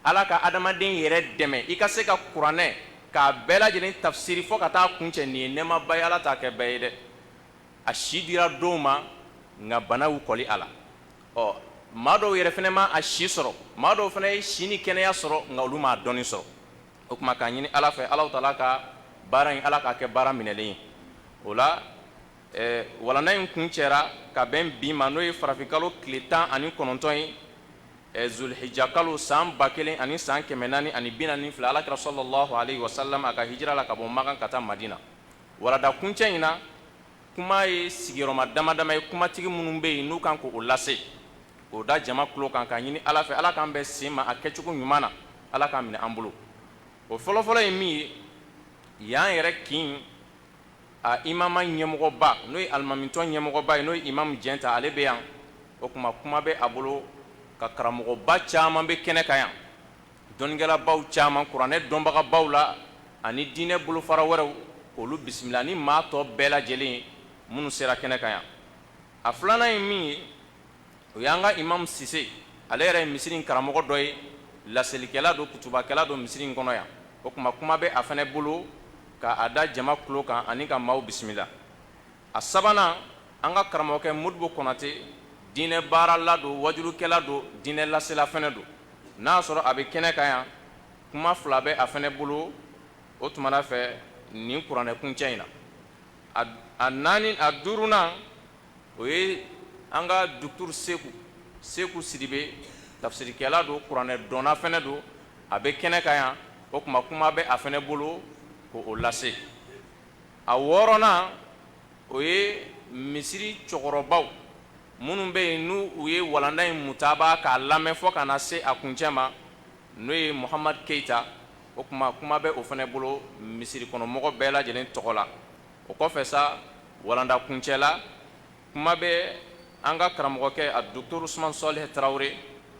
ala ka adamaden yɛrɛ dɛmɛ i ka se ka kuranɛ k'a bɛɛ lajɛlen tafsiri fo ka taa kuncɛ nin ye nɛɛmaba ye ala t'a kɛ bɛɛ ye dɛ a si dira dɔw ma nka bana y'u kɔli a la maa dɔw yɛrɛ fana ma a si sɔrɔ maa dɔw fana ye si ni kɛnɛya sɔrɔ nka olu ma dɔnni sɔrɔ o tuma k'a ɲini ala fɛ Allahu Taala ka baara in ala k'a kɛ baara minɛlen ye o la walanda in kun cɛra ka bɛn bi ma n'o ye farafinkalo tile 19 ye zulhijja kalo san 1000 ani san 442 alakira sallallahu alaihi wasallam a ka hijira la ka bɔ Makan ka taa Madina walanda kuncɛ in na kuma ye sigiyɔrɔma damadama ye kumatigi minnu bɛ yen n'u kan k'o lase k'o da jama tulo kan ka ɲini ala fɛ ala k'an bɛn sen ma a kɛcogo ɲuman na ala k'an minɛ an bolo o fɔlɔfɔlɔ ye min ye y'an yɛrɛ kin a imama ɲɛmɔgɔba n'o ye alimamitɔ ɲɛmɔgɔba ye n'o ye imamu Jɛnta ale bɛ yan o kuma kuma bɛ a bolo ka karamɔgɔba caman bɛ kɛnɛ kan yan dɔnnikɛlabaw caman kuranɛ dɔnbagabaw la ani diinɛ bolofara wɛrɛw k'olu bisimila ni maa tɔ bɛɛ lajɛlen minnu sera kɛnɛ kan yan a filanan ye min ye o y'an ka imamu Sise ale yɛrɛ ye misiri in karamɔgɔ dɔ ye laselikɛla don kutubakɛla don misiri in kɔnɔ yan o kuma kuma bɛ a fana bolo k'a da jama tulo kan ani ka maaw bisimila a sabanan an ka karamɔgɔkɛ Modibo Konate diinɛ baarala don wajulukɛla don diinɛ lasela fana don n'a sɔrɔ a bɛ kɛnɛ kan yan kuma fila bɛ a fana bolo o tumana fɛ nin kuranɛ kuncɛ in na a duurunan o ye an ka Dr Seku Sidibe tafsirikɛla don kuranɛ dɔnna fana don a bɛ kɛnɛ kan yan o kuma kuma bɛ a fana bolo k'o lase a wɔɔrɔnan o ye misiri cɛkɔrɔbaw minnu bɛ yen n'u ye walanda in mutaba k'a lamɛn fo ka na se a kuncɛ ma n'o ye Muhamadu Keyita o kuma kuma bɛ o fana bolo misiri kɔnɔmɔgɔ bɛɛ lajɛlen tɔgɔ la o kɔfɛ sa walanda kuncɛ la kuma bɛ an ka karamɔgɔkɛ a Dr Usman Sɔlihi Tarawele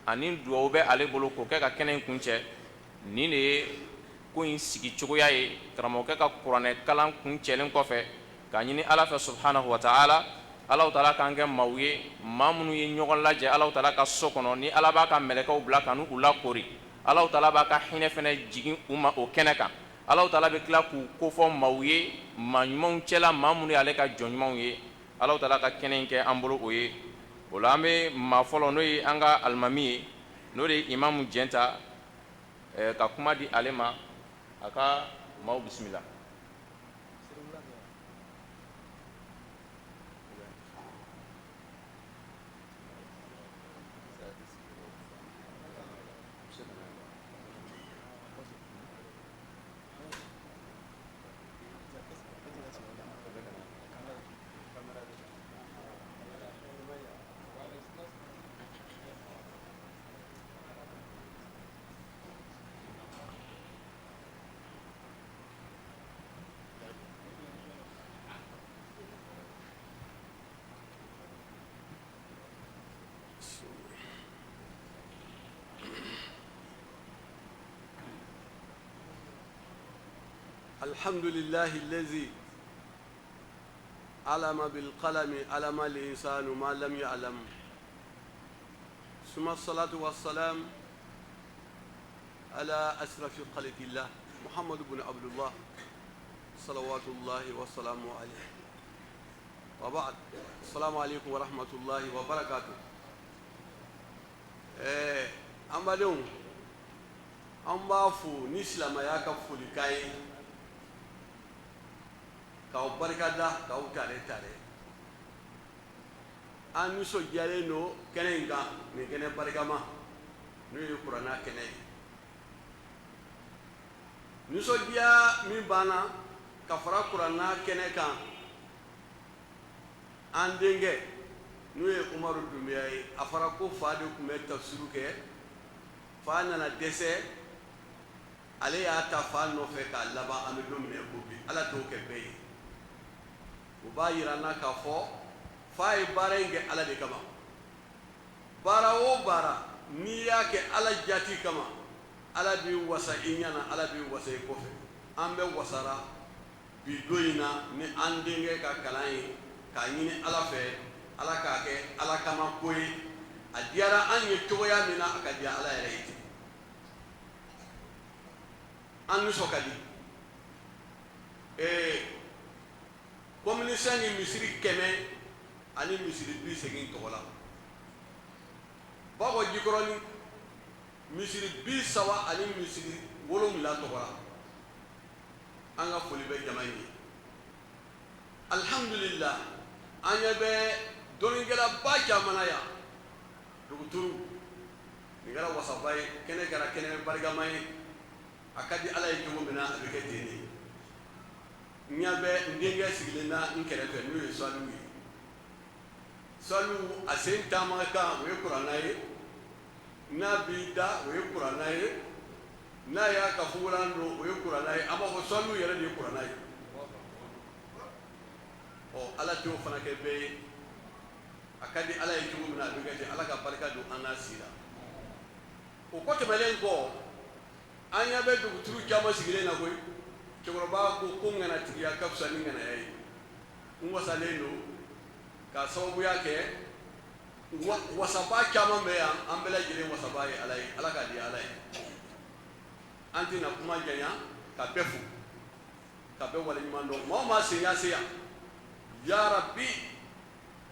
ani duwawu bɛ ale bolo k'o kɛ ka kɛnɛ in kuncɛ nin de ye ko in sigi cogoya ye karamɔgɔkɛ ka kuranɛ kalan kuncɛlen kɔfɛ k'a ɲini ala fɛ subhanahu wa ta'ala Allahu Taala k'an kɛ maaw ye maa minnu ye ɲɔgɔn lajɛ Allahu Taala ka so kɔnɔ ni ala b'a ka mɛlɛkɛw bila ka n'u lakori Allahu Taala b'a ka hinɛ fɛnɛ jigin u ma o kɛnɛ kan Allahu Taala bɛ tila k'u kofɔ maaw ye maa ɲumanw cɛla maa minnu ye ale ka jɔn ɲumanw ye Allahu Taala ka kɛnɛ in kɛ an bolo o ye o la an bɛ maa fɔlɔ n'o ye an ka alimami ye n'o de ye imamu Jɛnta ka kuma di ale ma a ka maaw bisimila. الحمد لله الذي علم بالقلم علم الإنسان ما لم يعلم ثم الصلاة والسلام على أشرف خلق الله محمد بن عبد الله صلوات الله وسلامه عليه وبعد السلام عليكم ورحمة الله وبركاته أمبالون أمبافو نسلم ياك فولكاي كاو بركادا كاو تاري تاري أن نسو جالينو كنينغا نكني بركاما نيو قرانا كني نسو جيا مي بانا كفرا قرانا كني كان andenge nuye umaru dumbiyayi afara ko faade kume tafsiru ke fa nana dese ale y'a ta fa nɔfɛ k'a laban an bɛ don min na ko bi ala t'o kɛ bɛɛ ye o b'a yira n na k'a fɔ fa ye baara in kɛ ala de kama baara o baara n'i y'a kɛ ala jati kama ala b'i wasa i ɲɛna ala b'i wasa i kɔfɛ an bɛ wasara bi don in na ni an denkɛ ka kalan ye k'a ɲini ala fɛ ala k'a kɛ ala kama ko ye a diyara an ye cogoya min na a ka diya ala yɛrɛ ye ten an nisɔn ka di communisɛn ni misiri 100 ani misiri 80 tɔgɔ la bakɔ jikɔrɔni misiri 30 ani misiri 7 tɔgɔ la an ka foli bɛ jama ye alhamdulillah an ɲɛ bɛ dɔnnikɛlaba caman na yan duguturu nin kɛra wasaba ye kɛnɛ kɛra kɛnɛ barikama ye a ka di ala ye cogo min na a bɛ kɛ ten de n ɲɛ bɛ n denkɛ sigilen na n kɛrɛfɛ n'o ye Salihu ye Salihu a sen taama kan o ye kuranna ye n'a b'i da o ye kuranna ye n'a y'a ka fugulan don o ye kuranna ye an b'a fɔ Salihu yɛrɛ de ye kuranna ye ala t'o fana kɛ bɛɛ ye a ka di ala ye cogo min na a bɛ kɛ ten ala ka barika don an n'a si la o ko tɛmɛnen kɔ an ɲɛ bɛ dugutigi caman sigilen na koyi cɛkɔrɔba ko ŋanatigiya ka fisa ni ŋanaya ye n wasalen don k'a sababuya kɛ wasaba caman bɛ yan an bɛɛ lajɛlen wasaba ye ala ye ala k'a di ala ye an tɛna kuma janya ka bɛɛ fo ka bɛɛ waleɲuman dɔn maa o maa sen y'a se yan ya rabbi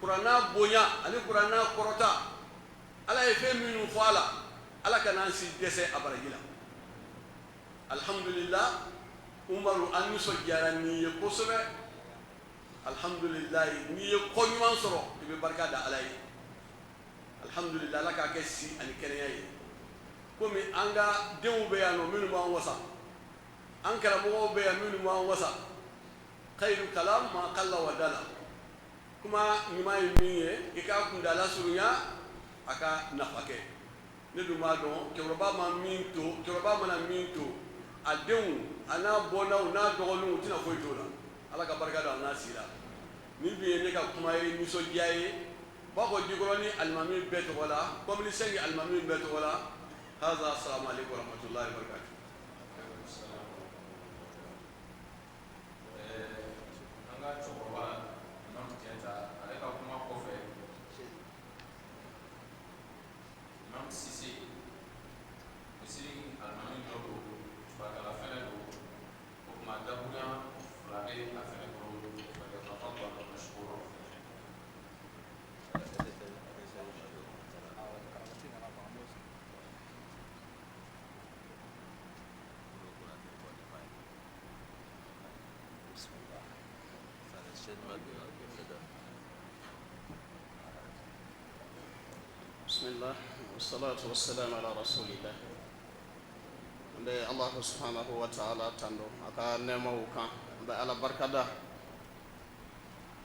kuranna bonya ani kuranna kɔrɔta ala ye fɛn minnu fɔ a la ala ka n'an si dɛsɛ a baraji la alhamdulillah umaru an nisɔndiyara n'i ye kosɛbɛ alhamdulillah n'i ye koɲuman sɔrɔ i bɛ barika da ala ye alhamdulillah ala k'a kɛ si ani kɛnɛya ye komi an ka denw bɛ yan nɔ minnu b'an wasa an karamɔgɔw bɛ yan minnu b'an wasa khairu kalam ma qalla wa dala kuma ɲuman ye min ye i k'a kundala surunya a ka nafa kɛ ne dun b'a dɔn cɛkɔrɔba mana min to a denw a n'a bɔnnaw n'a dɔgɔninw u tɛna foyi t'o la ala ka barika don a n'a si la nin dun ye ne ka kuma ye nisɔndiya ye b'a fɔ jikɔrɔni alimami bɛɛ tɔgɔ la communisɛnki alimami bɛɛ tɔgɔ la haza assalamu alaikum warahmatullahi wabarakatuh. Bismillah wassalatu wassalamu ala rasulillah nde Allah subhanahu wa ta'ala tando aka nemaw kan nde ala barkada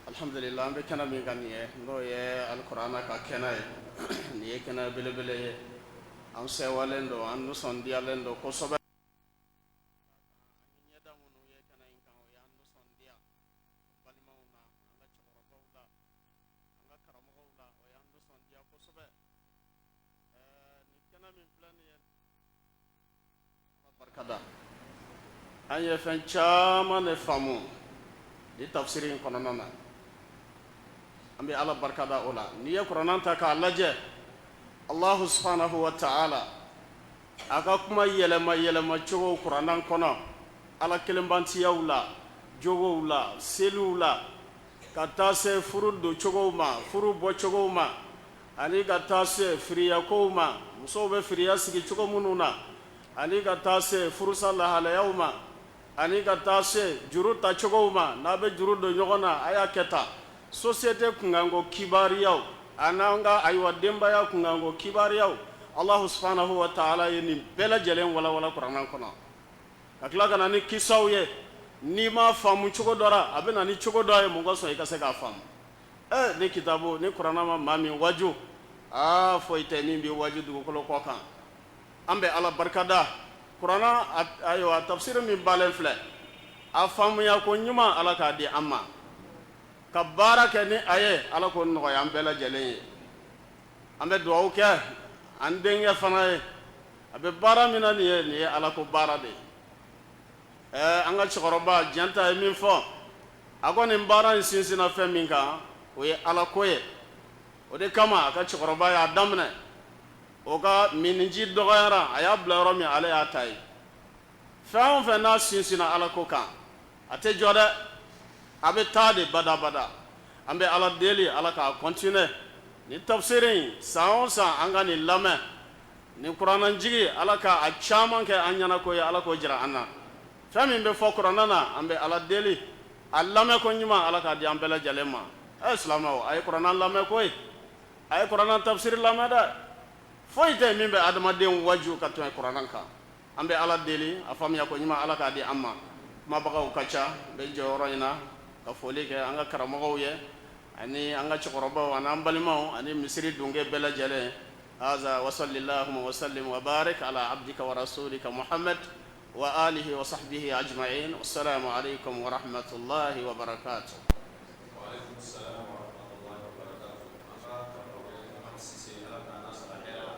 alhamdulillah be kana min ganiye no ye alqur'ana ka kenaye ni ye kana belebele an sewalendo an no sondialendo ko sobe an ye fɛn caman de faamu ni tafsiri in kɔnɔna na an bɛ ala barikada o la n'i ye kuranɛ ta k'a lajɛ Allahu subhanahu wa ta'ala a ka kuma yɛlɛma yɛlɛma cogo kuranɛ kɔnɔ ala kelenbantiyaw la jogow la seliw la ka taa se furu don cogow ma furu bɔ cogow ma ani ka taa se firiyakow ma musow bɛ firiya sigi cogo minnu na ani ka taa se furusa lahalayaw ma ani ka taa se juru ta cogow ma n'a bɛ juru don ɲɔgɔn na a y'a kɛ tan société kunkanko kibariyaw an'an ka ayiwa denbaya kunkanko kibariyaw Allahu subhanahu wa ta'ala ye nin bɛɛ lajɛlen walawala kuranɛ kɔnɔ ka tila ka na ni kisaw ye n'i ma faamu cogo dɔ la a bɛ na ni cogo dɔ ye mun ka sɔn i ka se k'a faamu ni kitabu ni kuranɛ ma maa min waju foyi tɛ min bɛ waju dugukolo kɔ kan an bɛ ala barikada kuranɛ ayiwa tafsiri min balen filɛ a faamuya ko ɲuman ala k'a di an ma ka baara kɛ ni a ye ala ko nɔgɔya an bɛɛ lajɛlen ye an bɛ dugawu kɛ an denkɛ fana ye a bɛ baara min na nin ye ala ko baara de ye an ka cɛkɔrɔba janta ye min fɔ a ko nin baara in sinsinna fɛn min kan o ye ala ko ye o de kama a ka cɛkɔrɔba y'a daminɛ o ka miniji dɔgɔyara a y'a bila yɔrɔ min ale y'a ta ye fɛn o fɛn n'a sinsinna ala ko kan a tɛ jɔ dɛ a bɛ taa de badabada an bɛ ala deli ala k'a continuer ni tafsiri in san o san an ka nin lamɛn ni kuranɛjigi ala ka a caman kɛ an ɲɛna ko ye ala k'o jira an na fɛn min bɛ fɔ kuranɛ na an bɛ ala deli a lamɛn ko ɲuman ala k'a di an bɛɛ lajɛlen ma silamɛw a ye kuranɛ lamɛn koyi a ye kuranɛ tafsiri lamɛn dɛ foyi tɛ min bɛ adamaden waju ka tɛmɛ kuranɛ kan an bɛ ala deli a faamuya ko ɲuman ala k'a di an ma kumabagaw ka ca n bɛ jɔyɔrɔ in na ka foli kɛ an ka karamɔgɔw ye ani an ka cɛkɔrɔbaw ani an balimaw ani misiri dunke bɛɛ lajɛlen haza wa sallallahu wa sallim wa barik ala abdika wa rasulika Muhammad wa alihi wa sahbihi ajma'in wassalamu alaikum wa rahmatullahi wa barakatuh. Wa alaikum assalam wa rahmatullahi wa barakatuh. Aka karamɔgɔ Sise ala ka n'a sara hɛrɛ la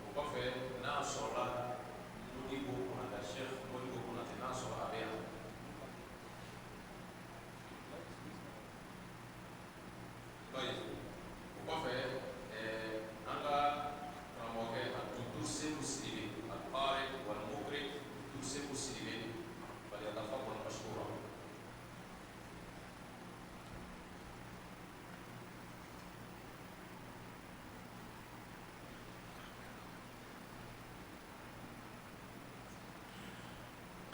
o kɔfɛ n'a sɔrɔla Modibo Konatɛ Sheikh Modibo Konatɛ n'a sɔrɔ a bɛ yan o kɔfɛ an ka karamɔgɔkɛ Dr. Seku Sidibe al-Qari wal-Muqri Dr. Seku Sidibe falyatafaddal mashkura.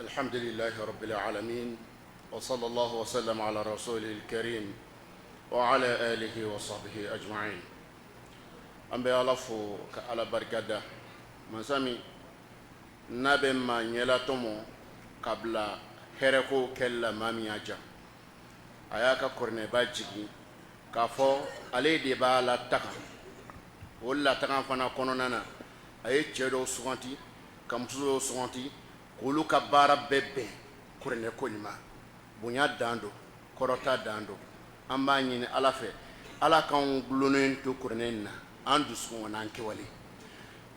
الحمد لله رب العالمين وصلى الله وسلم على رسوله الكريم وعلى آله وصحبه أجمعين أمبي ألفو كألا بركة مسامي نبي ما نيلاتمو قبل هرقو كلا مامي أجا أياكا كورني باجي كافو علي دي بالا تقا ولا تقا فانا كونونا أي تشيرو سوانتي كمسو سوانتي k'olu ka baara bɛɛ bɛn kuranɛ ko ɲuman bonya dan do kɔrɔta dan do an b'a ɲini ala fɛ ala k'anw gulonnen to kuranɛ in na an dusukun n'an kɛwale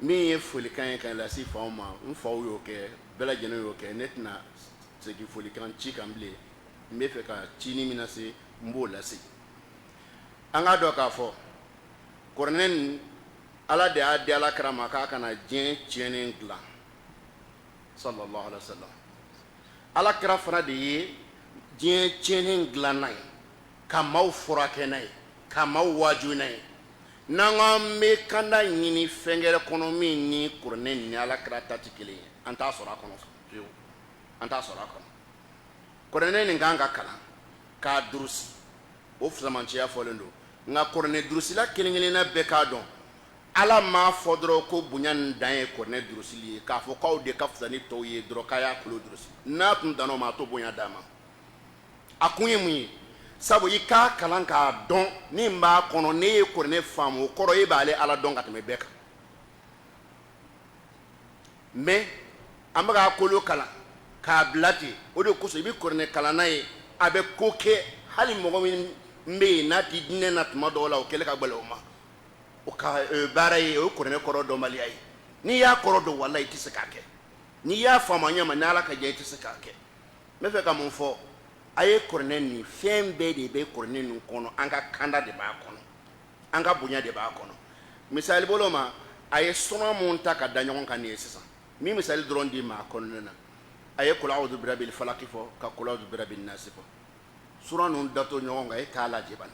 min ye folikan ye ka lase faw ma n faw y'o kɛ bɛɛ lajɛlen y'o kɛ ne tɛna segin folikan ci kan bilen n bɛ fɛ ka cini min lase n b'o lase an k'a dɔn k'a fɔ kuranɛ in ala de y'a di alakira ma k'a kana diɲɛ tiɲɛnen dilan sallallahu alaihi wasallam ala kira fana de ye diɲɛ tiɲɛnen dilan n'a ye ka maaw furakɛ n'a ye ka maaw waaju n'a ye n'an k'an bɛ kanda ɲini fɛn wɛrɛ kɔnɔ min ni kuranɛ ni ala kira ta tɛ kelen ye an t'a sɔrɔ a kɔnɔ fiyewu an t'a sɔrɔ a kɔnɔ kuranɛ nin kan ka kalan k'a durusi o fusamanciya fɔlen don nka kuranɛ durusila kelen-kelenna bɛɛ k'a dɔn ala m'a fɔ dɔrɔn ko bonya ni dan ye kuranɛ durusili ye k'a fɔ k'aw de ka fisa ni tɔw ye dɔrɔn k'a y'a kulo durusi n'a tun danna o ma a t'o bonya d'a ma a kun ye mun ye sabu i k'a kalan k'a dɔn ni n b'a kɔnɔ ne ye kuranɛ faamu o kɔrɔ e b'ale ala dɔn ka tɛmɛ bɛɛ kan mais an bɛ k'a kolo kalan k'a bila ten o de kosɔn i bɛ kuranɛ kalan n'a ye a bɛ ko kɛ hali mɔgɔ min bɛ yen n'a ti diinɛ na tuma dɔw la o kɛlen ka gbɛlɛ o ma o ka baara ye o kuranɛ kɔrɔ dɔnbaliya ye n'i y'a kɔrɔ dɔn walahi i tɛ se k'a kɛ ni y'a faamu ɲɛ ma ni ala ka diya i tɛ se k'a kɛ n bɛ fɛ ka mun fɔ a ye kuranɛ nin fɛn bɛɛ de bɛ kuranɛ nin kɔnɔ an ka kanda de b'a kɔnɔ an ka bonya de b'a kɔnɔ misali bolo ma a ye sura mun ta ka da ɲɔgɔn kan nin ye sisan min misali dɔrɔn di ma a kɔnɔna na a ye qul a'udhu birabbil falaq fɔ ka qul a'udhu birabbin nas fɔ sura ninnu datɔ ɲɔgɔn kan e k'a lajɛ bani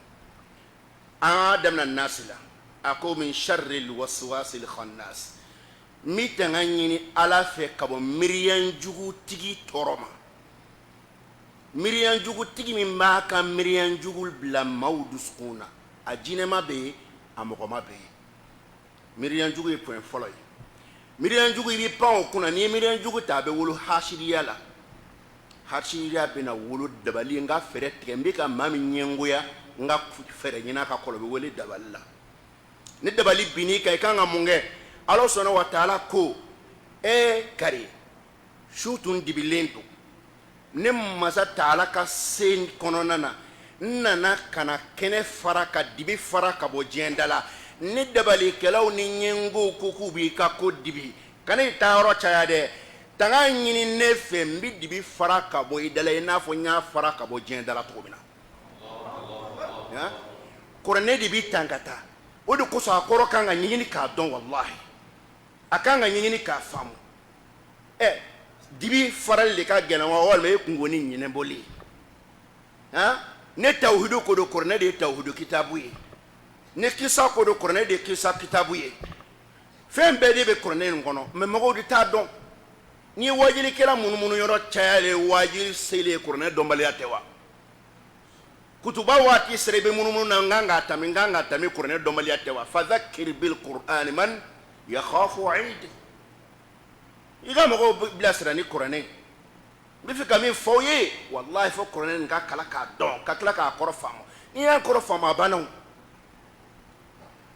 an y'a daminɛ nasi la a ko min sharril waswasil khannas n bɛ tanga ɲini ala fɛ ka bɔ miiriyajugutigi tɔɔrɔ ma miiriyajugutigi min b'a ka miiriyajugu bila maaw dusukun na a jinɛma bɛ yen a mɔgɔma bɛ yen miiriyajugu ye point fɔlɔ ye miiriyajugu i bɛ pan o kunna n'i ye miiriyajugu ta a bɛ wolo hasiriya la hasiriya bɛna wolo dabali n ka fɛɛrɛ tigɛ n bɛ ka maa min ɲɛngoya n ka fɛɛrɛ ɲini a ka kɔlɔ bɛ wele dabali la ni dabali bin'i kan i kan ka mun kɛ ala sɔnna wa taala ko kari su tun dibilen don ne masa taala ka se kɔnɔna na n nana ka na kɛnɛ fara ka dibi fara ka bɔ diɲɛ da la ni dabalikɛlaw ni ɲɛngow ko k'u b'i ka ko dibi kana i taa yɔrɔ caya dɛ tanga ɲini ne fɛ n bɛ dibi fara ka bɔ i da la i n'a fɔ n y'a fara ka bɔ diɲɛ da la cogo min na kuranɛ de b'i tan ka taa o de kosɔn a kɔrɔ kan ka ɲɛɲini k'a dɔn walahi a kan ka ɲɛɲini k'a faamu dibi farali de ka gɛlɛn wa walima e kungo ni ɲinɛbɔli ye ne tawhidu ko do kuranɛ de ye tawhidu kitabu ye ne kisa ko do kuranɛ de ye kisa kitabu ye fɛn bɛɛ de bɛ kuranɛ nin kɔnɔ mɛ mɔgɔw de t'a dɔn ni ye wajilikɛla munumunu yɔrɔ cayalen wajiri selen ye kuranɛ dɔnbaliya tɛ wa kutuba waati sera i bɛ munumunu na n kan k'a tami n kan ka tami kuranɛ dɔnbaliya tɛ wa fadhakkir bil qur'ani man yakhafu wa'id i ka mɔgɔw bilasira ni kuranɛ n bɛ fɛ ka min fɔ aw ye walahi fo kuranɛ nin ka kala k'a dɔn ka tila k'a kɔrɔ faamu n'i y'a kɔrɔ faamu a banna o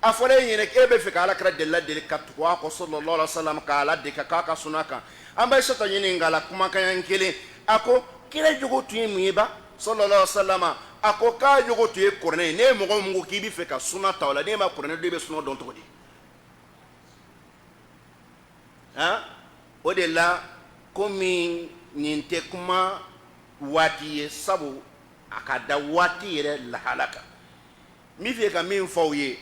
a fɔra e ɲɛna k'e bɛ fɛ ka alakira deli ka tugu a kɔ sallallahu alaihi wa sallam ka ala deli ka k'a ka suna kan an bɛ sɔrɔ ɲini nga la kumakan kelen a ko kira jogo tun ye mun ye ba sallallahu alaihi wa sallam a ko k'a jogo tun ye kuranɛ ye ne ye mɔgɔ min ko k'i bɛ fɛ ka suna ta o la n'e ma kuranɛ dɔn i bɛ suna dɔn cogo di o de la komi nin tɛ kuma waati ye sabu a ka da waati yɛrɛ lahala kan n bɛ fɛ ka min fɔ aw ye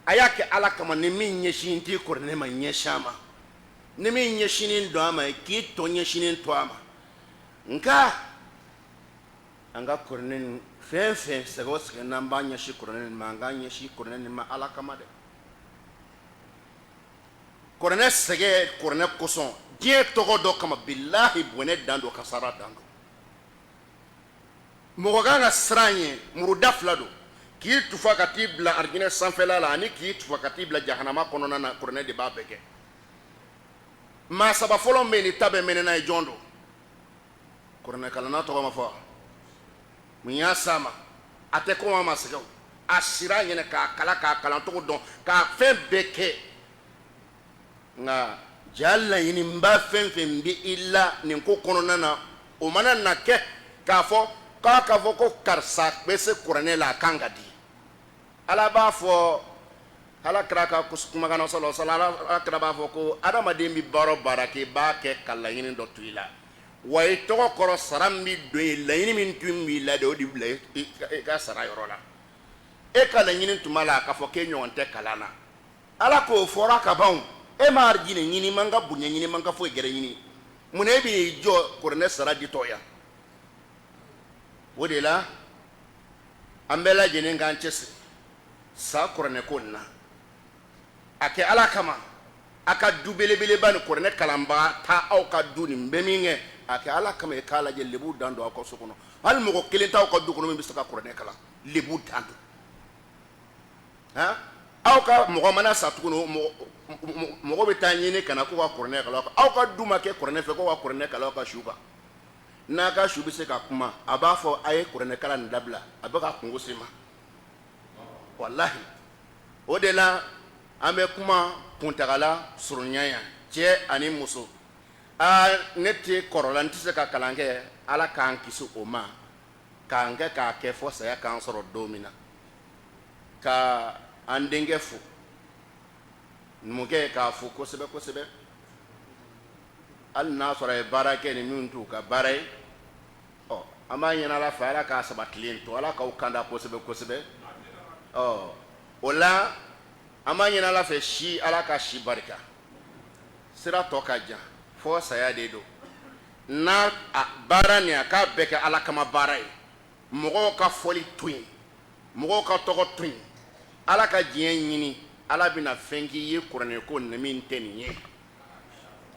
a y'a kɛ ala kama ni min ɲɛsin t'i kuranɛ ma ɲɛsin a ma ni min ɲɛsinen don a ma k'i tɔ ɲɛsinen to a ma nka an ka kuranɛ nin fɛn fɛn sɛgɛ o sɛgɛ n'an b'a ɲɛsin kuranɛ nin ma an k'an ɲɛsin kuranɛ nin ma ala kama dɛ kuranɛ sɛgɛ kuranɛ kosɔn diɲɛ tɔgɔ dɔ kama bilahi bɔnɛ dan don kasara dan don mɔgɔ kan ka siran ɲɛ muruda fila don k'i tufa ka t'i bila arijinɛ sanfɛla la ani k'i tufa ka t'i bila jahanama kɔnɔna na kuranɛ de b'a bɛɛ kɛ maa saba fɔlɔ min bɛ yen ni ta bɛ mɛnɛ n'a ye jɔn don kuranɛ kalanna tɔgɔ ma fɔ mun y'a s'a ma a tɛ kɔn a ma sɛgɛn o a sira a ɲɛna k'a kala k'a kalan cogo dɔn k'a fɛn bɛɛ kɛ nka ja laɲini n b'a fɛn fɛn bɛ i la nin ko kɔnɔna na o mana na kɛ k'a fɔ k'a ka fɔ ko karisa bɛ se kuranɛ la a kan ka di ala b'a fɔ alakira ka kumakan na sallallahu alaihi wasallam alakira b'a fɔ ko adamaden bɛ baara o baara kɛ i b'a kɛ ka laɲini dɔ to i la wa i tɔgɔ kɔrɔ sara min bɛ don yen laɲini min tun b'i la de o de bila i ka sara yɔrɔ la e ka laɲini tun b'a la k'a fɔ k'e ɲɔgɔn tɛ kalan na ala k'o fɔra ka ban e ma arijinɛ ɲini man ka bonya ɲini man ka foyi gɛrɛ ɲini mun e b'i jɔ kuranɛ sara di tɔ ya o de la an bɛɛ lajɛlen k'an cɛsiri sa kuranɛ ko nin na a kɛ ala kama a ka du belebeleba ni kuranɛ kalanbaga taa aw ka du nin bɛ min kɛ a kɛ ala kama i k'a lajɛ lebu dan don aw ka so kɔnɔ hali mɔgɔ kelen t'aw ka du kɔnɔ min bɛ se ka kuranɛ kalan lebu dan don aw ka mɔgɔ mana sa tuguni mɔgɔ bɛ taa ɲini ka na k'u ka kuranɛ kalan aw ka du ma kɛ kuranɛ fɛ k'u ka kuranɛ kalan aw ka su kan n'a ka su bɛ se ka kuma a b'a fɔ a ye kuranɛ kalan nin dabila a bɛ ka kungo se ma walahi o de la an bɛ kuma kuntagala surunya yan cɛ ani muso ne tɛ kɔrɔla n tɛ se ka kalan kɛ ala k'an kisi o ma k'an kɛ k'a kɛ fɔ saya k'an sɔrɔ don min na ka an denkɛ fo numukɛ k'a fo kosɛbɛ kosɛbɛ al n'a sɔrɔ a ye baara kɛ ni min t'u ka baara ye an b'a ɲini Ala fɛ Ala k'a sabatilen to Ala k'aw kanda kosɛbɛ kosɛbɛ o la an b'a ɲini Ala fɛ si Ala ka si barika sira tɔ ka jan fɔ saya de don n'a baara nin a k'a bɛɛ kɛ Ala kama baara ye mɔgɔw ka fɔli to yen mɔgɔw ka tɔgɔ to yen Ala ka diɲɛ ɲini Ala bɛna fɛn k'i ye kuranɛ ko nin min tɛ nin ye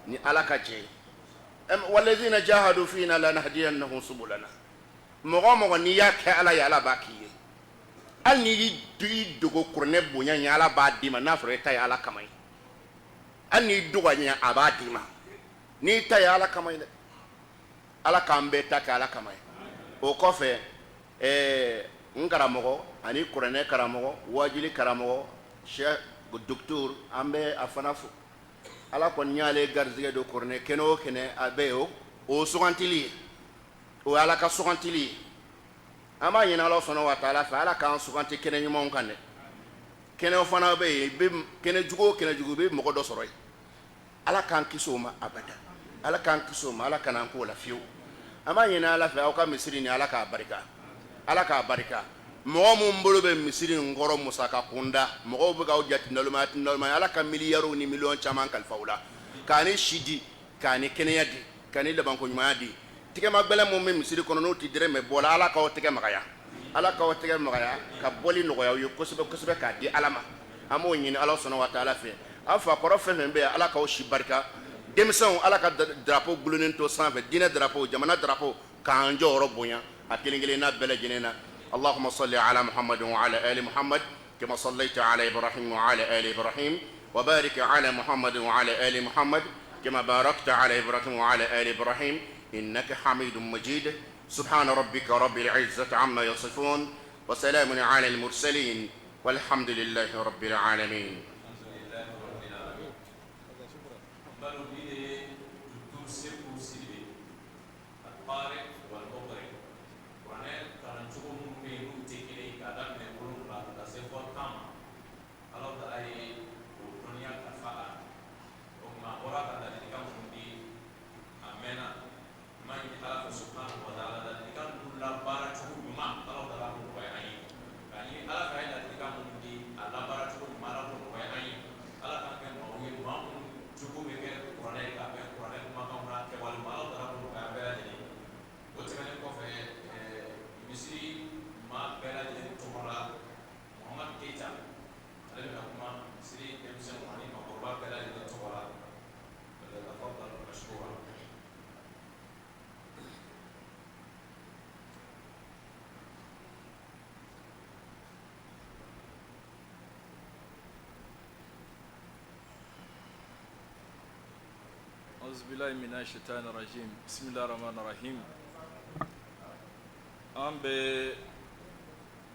ni Ala ka diɲɛ ye walladhina jahadu fina lanahdiyannahum subulana mɔgɔ mɔgɔ n'i y'a kɛ Ala ye Ala b'a k'i ye hali n'i y'i dogo kuranɛ bonya ɲɛ Ala b'a d'i ma n'a sɔrɔ i ta ye Ala kama ye hali n'i dogo a ɲɛ a b'a d'i ma n'i ta ye Ala kama ye dɛ Ala k'an bɛɛ ta kɛ Ala kama ye o kɔfɛ n karamɔgɔ ani kuranɛ karamɔgɔ wajili karamɔgɔ Cheikh docteur an bɛ a fana fo Ala kɔni y'ale garizigɛ don kuranɛ kɛnɛ o kɛnɛ a bɛɛ ye o sugantili ye o ye Ala ka sugantili ye an b'a ɲini Ala sɔnna wa taala fɛ Ala k'an suganti kɛnɛ ɲumanw kan dɛ kɛnɛw fana bɛ yen kɛnɛ jugu o kɛnɛ jugu i bɛ mɔgɔ dɔ sɔrɔ yen Ala k'an kisi o ma abada Ala k'an kisi o ma Ala kan'an k'o la fiyewu an b'a ɲini Ala fɛ aw ka misiri ni Ala k'a barika Ala k'a barika mɔgɔ mun bolo bɛ misiri in kɔrɔ musaka kunda mɔgɔw bɛ k'aw jate nɔlɔma Ala ka miliyariw ni miliyɔn caman kalifa u la k'a ni si di k'a ni kɛnɛya di k'a ni labanko ɲumanya di tigɛma gbɛlɛ mun bɛ misiri kɔnɔ n'o tɛ dɛrɛmɛ bɔ la Ala k'aw tɛgɛ magaya Ala k'aw tɛgɛ magaya ka bɔli nɔgɔya u ye kosɛbɛ kosɛbɛ k'a di Ala ma an b'o ɲini Ala sɔnna wa taala fɛ an fa kɔrɔ fɛn fɛn bɛ yen Ala k'aw si barika denmisɛnw Ala ka drapeau gulonnen to sanfɛ diinɛ drapeau jamana drapeau k'an jɔyɔrɔ bonya a kelen kelenna bɛɛ lajɛlen na اللهم صل على محمد وعلى آل محمد كما صليت على إبراهيم وعلى آل إبراهيم وبارك على محمد وعلى آل محمد كما باركت على إبراهيم وعلى آل إبراهيم إنك حميد مجيد سبحان ربك رب العزة عما يصفون وسلام على المرسلين والحمد لله رب العالمين أعوذ بالله من الشيطان الرجيم بسم الله الرحمن الرحيم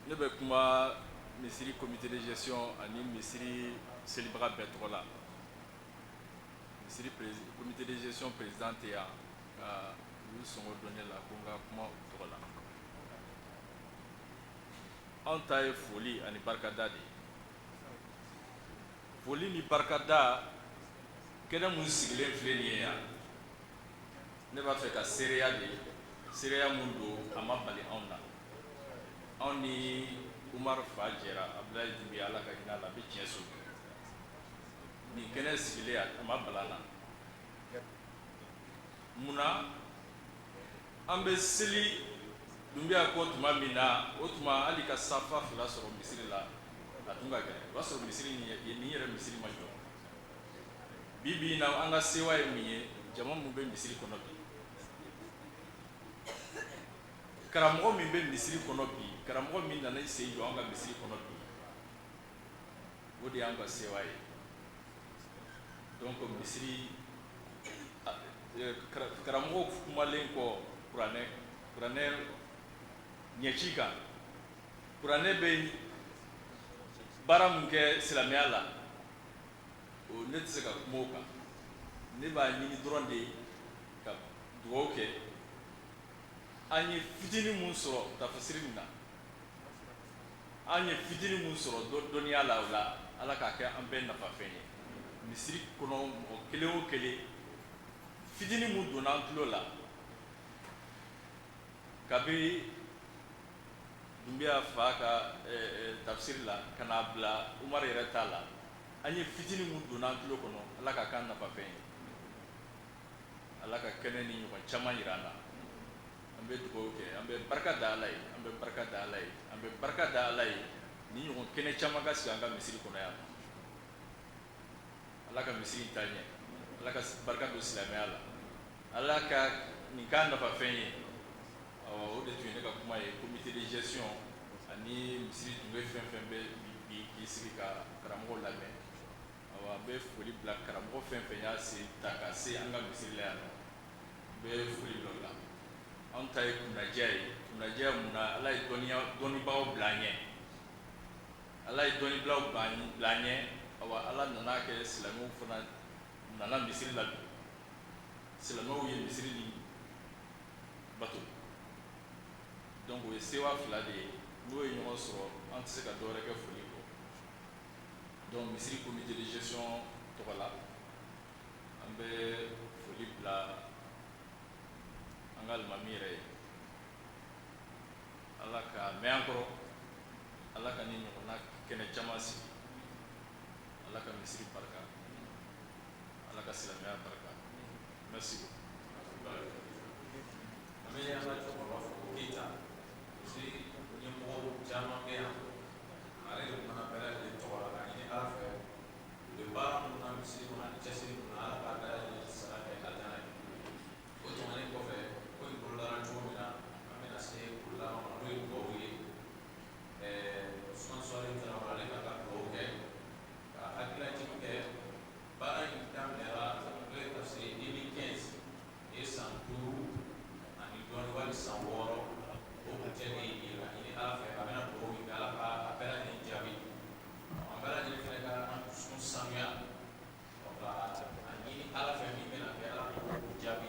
ne bɛ kuma misiri comité de gestion ani misiri selibaga bɛɛ tɔgɔ la misiri comité de gestion président tɛ yan ka u sɔngɔ dɔn ne la ko n ka kuma o tɔgɔ la anw ta ye foli ani barikada de ye foli ni barikada kɛnɛ mun sigilen filɛ nin ye yan ne b'a fɛ ka seereya de seereya mun don a ma bali anw na anw ni Umar fa jɛra Abdulayi Dunbiya Ala ka hinɛ a la a bɛ tiɲɛ so nin kɛnɛ sigilen a ma bala na munna an bɛ seli Dunbiya ko tuma min na o tuma hali ka safa fila sɔrɔ misiri la a tun ka gɛlɛn o b'a sɔrɔ misiri nin yɛrɛ misiri ma jɔ bi bi in na an ka sewa ye mun ye jama mun bɛ misiri kɔnɔ bi karamɔgɔ min bɛ misiri kɔnɔ bi karamɔgɔ min nana i sen jɔ an ka misiri kɔnɔ bi o de y'an ka sewa ye donc misiri karamɔgɔ kumalen kɔ kuranɛ ɲɛci kan kuranɛ bɛ baara mun kɛ silamɛya la ne tɛ se ka kuma o kan ne b'a ɲini dɔrɔn de ka dugawu kɛ an ye fitinin mun sɔrɔ tafsiri nin na an ye fitinin mun sɔrɔ dɔnniya la o la Ala k'a kɛ an bɛɛ nafa fɛn ye misiri kɔnɔ mɔgɔ kelen o kelen fitini mun donna an tulo la kabi Dumbiya fa ka tafsir la ka n'a bila Umar yɛrɛ ta la an ye fitini mun donna an tulo kɔnɔ Ala ka k'an nafa fɛn ye Ala ka kɛnɛ ni ɲɔgɔn caman yira an na an bɛ dugawu kɛ an bɛ barika da Ala ye an bɛ barika da Ala ye an bɛ barika da Ala ye ni ɲɔgɔn kɛnɛ caman ka sigi an ka misiri kɔnɔ yan Ala ka misiri ta ɲɛ Ala ka barika don silamɛya la Ala ka nin k'an nafa fɛn ye o de tun ye ne ka kuma ye comité de gestion ani misiri tun bɛ fɛn fɛn bɛ bi k'i sigi ka karamɔgɔ lamɛn an bɛ foli bila karamɔgɔ fɛn fɛn y'a se ta ka se an ka misiri la yan nɔ n bɛ foli bila o la anw ta ye kunnadiya ye kunnadiya mun na Ala ye dɔnnibagaw bila an ɲɛ Ala ye dɔnnibagaw bila an ɲɛ Ala nana kɛ silamɛw fana nana misiri la silamɛw ye misiri ni bato donc o ye sewa fila de ye n'o ye ɲɔgɔn sɔrɔ an tɛ se ka dɔ wɛrɛ kɛ foli kɔ donc misiri comité de gestion tɔgɔ la an bɛ foli bila an ka alimami yɛrɛ ye Ala ka mɛn an kɔrɔ Ala ka ni ɲɔgɔnna kɛnɛ caman sigi Ala ka misiri barika Ala ka silamɛya barika merci beaucoup an bɛ an ka cɛkɔrɔba fɔ ko Keyita misiri ɲɛmɔgɔ caman bɛ yan ale de fana bɛɛ lajɛlen tɔgɔ la ka ɲini Ala fɛ u bɛ baara minnu na misiri kɔnɔ ani cɛsiri minnu na Ala k'a bɛɛ lajɛlen sara kɛ alijana ye o tɛmɛnen kɔfɛ ko in bolodara cogo min na an bɛna se bololama ma n'o ye dugawu ye Usman Suwale Tarawele ale ka dugawu kɛ ka hakililajigin kɛ baara in daminɛra n'o ye ka se 2015 ye san 5 ani dɔɔnin wali san 6 o kun tɛ ne ye ka ɲini Ala fɛ a bɛna dugawu min kɛ Ala ka a bɛɛ lajɛlen jaabi an bɛɛ lajɛlen fɛnɛ ka an dusukun sanuya ka a ɲini Ala fɛ min bɛna kɛ Ala k'o jaabi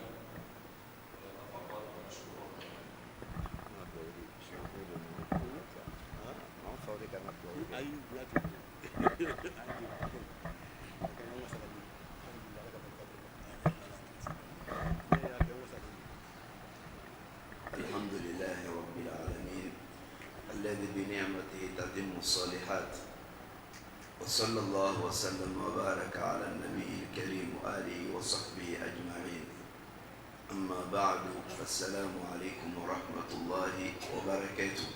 الحمد لله رب العالمين الذي بنعمته تتم الصالحات وصلى الله وسلم وبارك على النبي الكريم وآله وصحبه أجمعين أما بعد فالسلام عليكم ورحمة الله وبركاته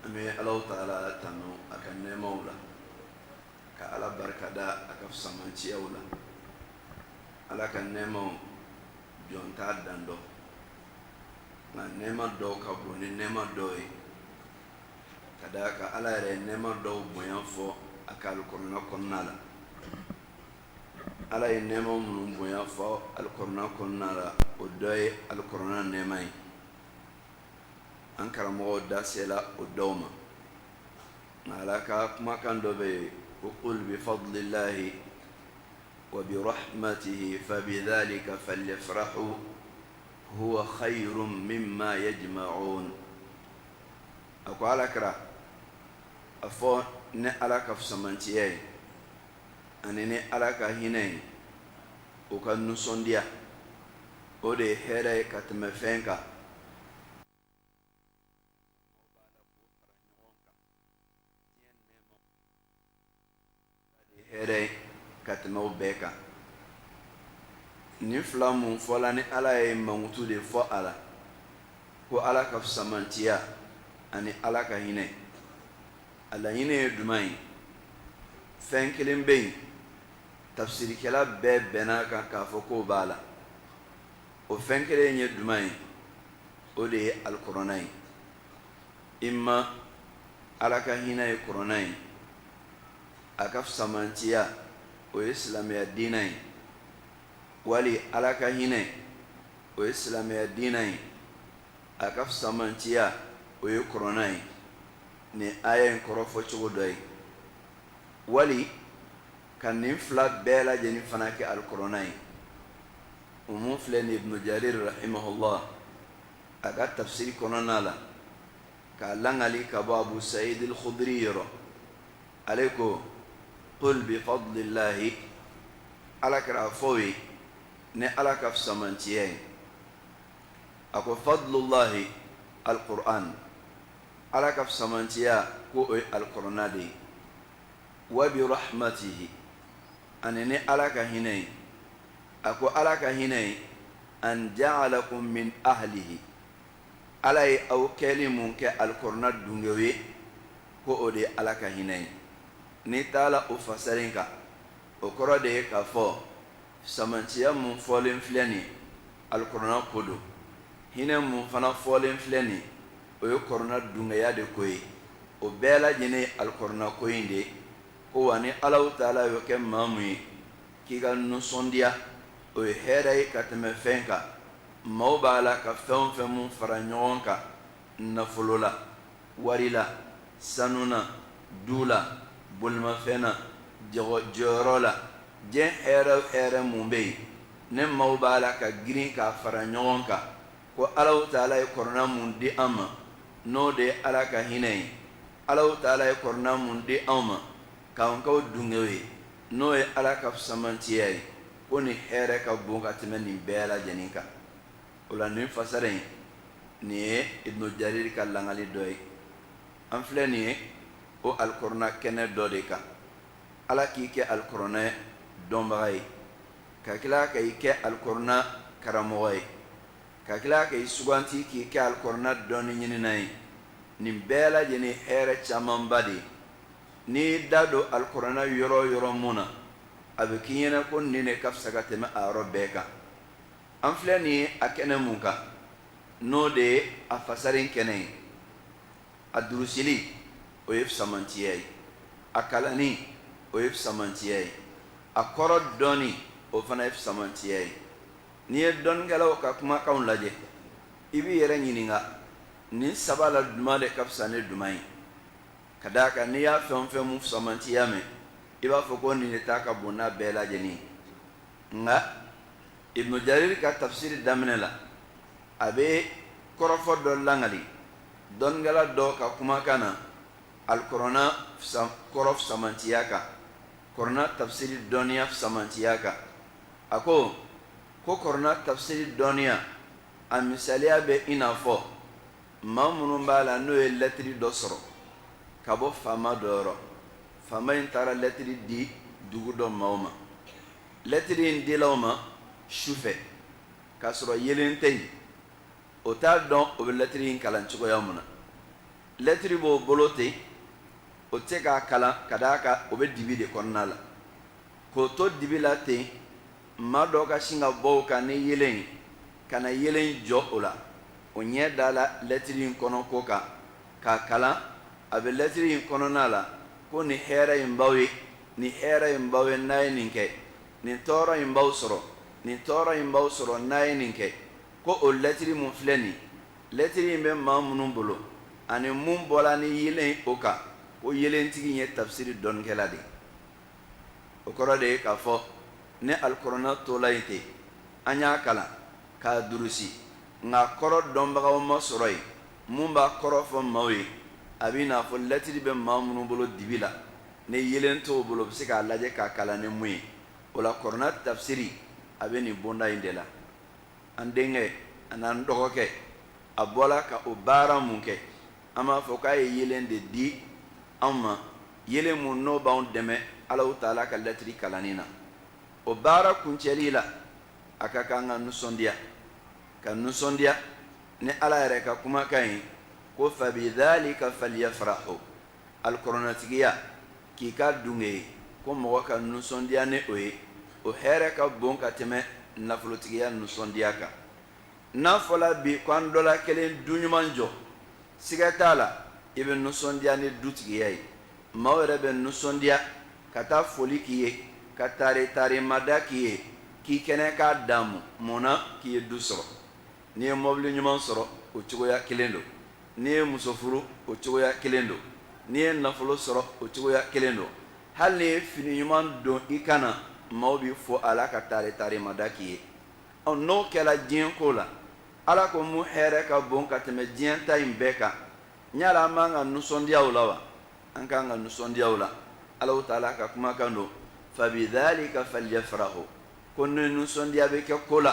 أمي الله تعالى تنو أكن مولا كألا بركة دا أكف سمانتي أولا ألا كن نمو جون تادن دو na nema dɔw ka bon ni nema dɔw ye ka da ka Ala yɛrɛ nema dɔw bonya fɔ a ka alikɔrɔna kɔnɔna la Ala ye nema minnu bonya fɔ alikɔrɔna kɔnɔna la o dɔ ye alikɔrɔna nema ye an karamɔgɔw da sela o dɔw ma nka Ala ka kumakan dɔ bɛ yen ko qul bi fadlillahi wa bi rahmatihi fa bi dhalika falyafrahu هو خير مما يجمعون أكو على كرا أفو ne Ala ka fusamantiya ye ani ni Ala ka hinɛ ye o ka nusɔndiya o de ye hɛrɛ ye ka tɛmɛ fɛn kan hɛrɛ ye ka tɛmɛ o bɛɛ kan ni fila mun fɔla ni Ala ye mankutu de fɔ a la ko Ala ka fusamantiya ani Ala ka hinɛ a laɲini ye jumɛn ye fɛn kelen bɛ yen tafsirikɛla bɛɛ bɛnna kan k'a fɔ k'o b'a la o fɛn kelen ye jumɛn ye o de ye alikɔrɔna ye imma Ala ka hinɛ ye kɔrɔna ye a ka fusamantiya o ye silamɛya diinɛ ye wali Ala ka hinɛ o ye silamɛya diinɛ ye a ka fusamantiya o ye kɔrɔna ye ni aya in kɔrɔfɔ cogo dɔ ye wali ka nin fila bɛɛ lajɛlen fana kɛ alikɔrɔna ye o mun filɛ ni Ibn Jarir rahimahullah a ka tafsiri kɔnɔna la k'a langali ka bɔ Abu Sa'id al-Khudri yɔrɔ ale ko qul bi fadlillahi Ala kɛra fɔ ye ne ala ka fisamantiya ye a ko fadlullahi alquran ala ka fisamantiya ko o ye alqur'ana de ye wa bi rahmatihi ani ne ala ka hinɛ ye a ko ala ka hinɛ ye an ja'alakum min ahlihi ala ye aw kɛli mun kɛ alqur'ana dungew ye ko o de ye ala ka hinɛ ye n'i taala o fasalen kan o kɔrɔ de ye k'a fɔ fisamantiya mun fɔlen filɛ nin ye alqur'ana ko don hinɛ mun fana fɔlen filɛ nin ye o ye kɔrɔna dungeya de ko ye o bɛɛ lajɛlen ye alqur'ana ko in de ye ko wa ni Alahu Taala y'o kɛ maa mun ye k'i ka nusɔndiya o ye hɛrɛ ye ka tɛmɛ fɛn kan maaw b'a la ka fɛn o fɛn mun fara ɲɔgɔn kan nafolo la wari la sanu na du la bolimafɛn na jɔyɔrɔ la diɲɛ hɛrɛ o hɛrɛ mun bɛ yen ne maaw b'a la ka girin k'a fara ɲɔgɔn kan ko Alahu Taala ye kɔrɔna mun di an ma n'o de ye ala ka hinɛ ye Alahu Taala ye kɔrɔna mun di an ma k'an k'o dungew ye n'o ye ala ka fisamantiya ye ko nin hɛrɛ ka bon ka tɛmɛ nin bɛɛ lajɛlen kan o la nin fasara in nin ye Ibnu Jarir ka langali dɔ ye an filɛ nin ye o alqur'ana kɛnɛ dɔ de kan ala k'i kɛ alqur'ana dɔnbaga ye ka tila ka i kɛ alqur'ana karamɔgɔ ye ka tila ka i suganti k'i kɛ alqur'ana dɔnni ɲinina ye nin bɛɛ lajɛlen hɛrɛ camanba de ye n'i da don alqur'ana yɔrɔ o yɔrɔ mun na a bɛ k'i ɲɛna ko nin de ka fisa ka tɛmɛ a yɔrɔ bɛɛ kan an filɛ nin ye a kɛnɛ mun kan n'o de ye a fasaren kɛnɛ ye a durusili o ye fisamantiya ye a kalani o ye fisamantiya ye a kɔrɔ dɔnni o fana ye fisamantiya ye n'i ye dɔnnikɛlaw ka kumakanw lajɛ i b'i yɛrɛ ɲininka nin saba la duman de ka fisa ni duman ye ka d'a kan n'i y'a fɛn o fɛn mun fisamantiya mɛn i b'a fɔ ko nin de ta ka bon n'a bɛɛ lajɛlen ye nka Ibnu Jarir ka tafsiri daminɛ la a bɛ kɔrɔfɔ dɔ langali dɔnnikɛla dɔ ka kumakan na alqur'ana kɔrɔ fisamantiya kan kɔrɔna tafsiri dɔnniya fisamantiya kan a ko kɔrɔna tafsiri dɔnniya a misaliya bɛ i n'a fɔ maa minnu b'a la n'o ye lɛtiri dɔ sɔrɔ ka bɔ faama dɔ yɔrɔ faama in taara lɛtiri di dugu dɔ maaw ma lɛtiri in dila o ma sufɛ k'a sɔrɔ yelen tɛ yen o t'a dɔn o bɛ lɛtiri in kalan cogoya min na lɛtiri b'o bolo ten o tɛ k'a kalan ka d'a kan o bɛ dibi de kɔnɔna la k'o to dibi la ten maa dɔ ka sin ka bɔ o kan ni yelen ye ka na yelen jɔ o la o ɲɛ da la lɛtiri in kɔnɔ ko kan k'a kalan a bɛ lɛtiri in kɔnɔna la ko nin hɛrɛ in b'aw ye nin hɛrɛ in b'aw ye n'a ye nin kɛ nin tɔɔrɔ in b'aw sɔrɔ nin tɔɔrɔ in b'aw sɔrɔ n'a ye nin kɛ ko o lɛtiri mun filɛ nin lɛtiri in bɛ maa minnu bolo ani mun bɔla ni yelen o kan ko yelentigi in ye tafsiri dɔnnikɛla de o kɔrɔ de ye k'a fɔ ne alqur'ana tola yen ten an y'a kalan k'a durusi nka kɔrɔ dɔnbagaw ma sɔrɔ yen mun b'a kɔrɔ fɔ maaw ye a b'i n'a fɔ lɛtiri bɛ maa minnu bolo dibi la ni yelen t'o bolo o bɛ se k'a lajɛ k'a kalan ni mun ye o la kɔrɔna tafsiri a bɛ nin bonda in de la an denkɛ a n'an dɔgɔkɛ a bɔla ka o baara mun kɛ an b'a fɔ k'a ye yelen de di an ma yelen mun n'o b'anw dɛmɛ Alahu Taala ka lɛtiri kalanni na o baara kuncɛli la a ka kan ka nusɔndiya ni Ala yɛrɛ ka kumakan ye ko fabidhalika falyafrahu alqur'anatigiya k'i ka dunge ye ko mɔgɔ ka nusɔndiya ni o ye o hɛrɛ ka bon ka tɛmɛ nafolotigiya nusɔndiya kan n'a fɔla bi ko an dɔ la kelen du ɲuman jɔ siga t'a la i bɛ nusɔndiya ni dutigiya ye maaw yɛrɛ bɛ nusɔndiya ka taa foli k'i ye ka taari mada k'i ye k'i kɛnɛ k'a daamu mun na k'i ye du sɔrɔ n'i ye mɔbili ɲuman sɔrɔ o cogoya kelen don n'i ye muso furu o cogoya kelen don n'i ye nafolo sɔrɔ o cogoya kelen don hali n'i ye fini ɲuman don i kan na maaw b'i fɔ a la ka taari mada k'i ye n'o kɛla diɲɛ ko la Ala ko mun hɛrɛ ka bon ka tɛmɛ diɲɛ ta in bɛɛ kan ɲala an b'an ka nusɔndiya o la wa an k'an ka nusɔndiya o la Alahu Taala ka kumakan don fabidhalika falyafrahu ko ni nusɔndiya bɛ kɛ ko la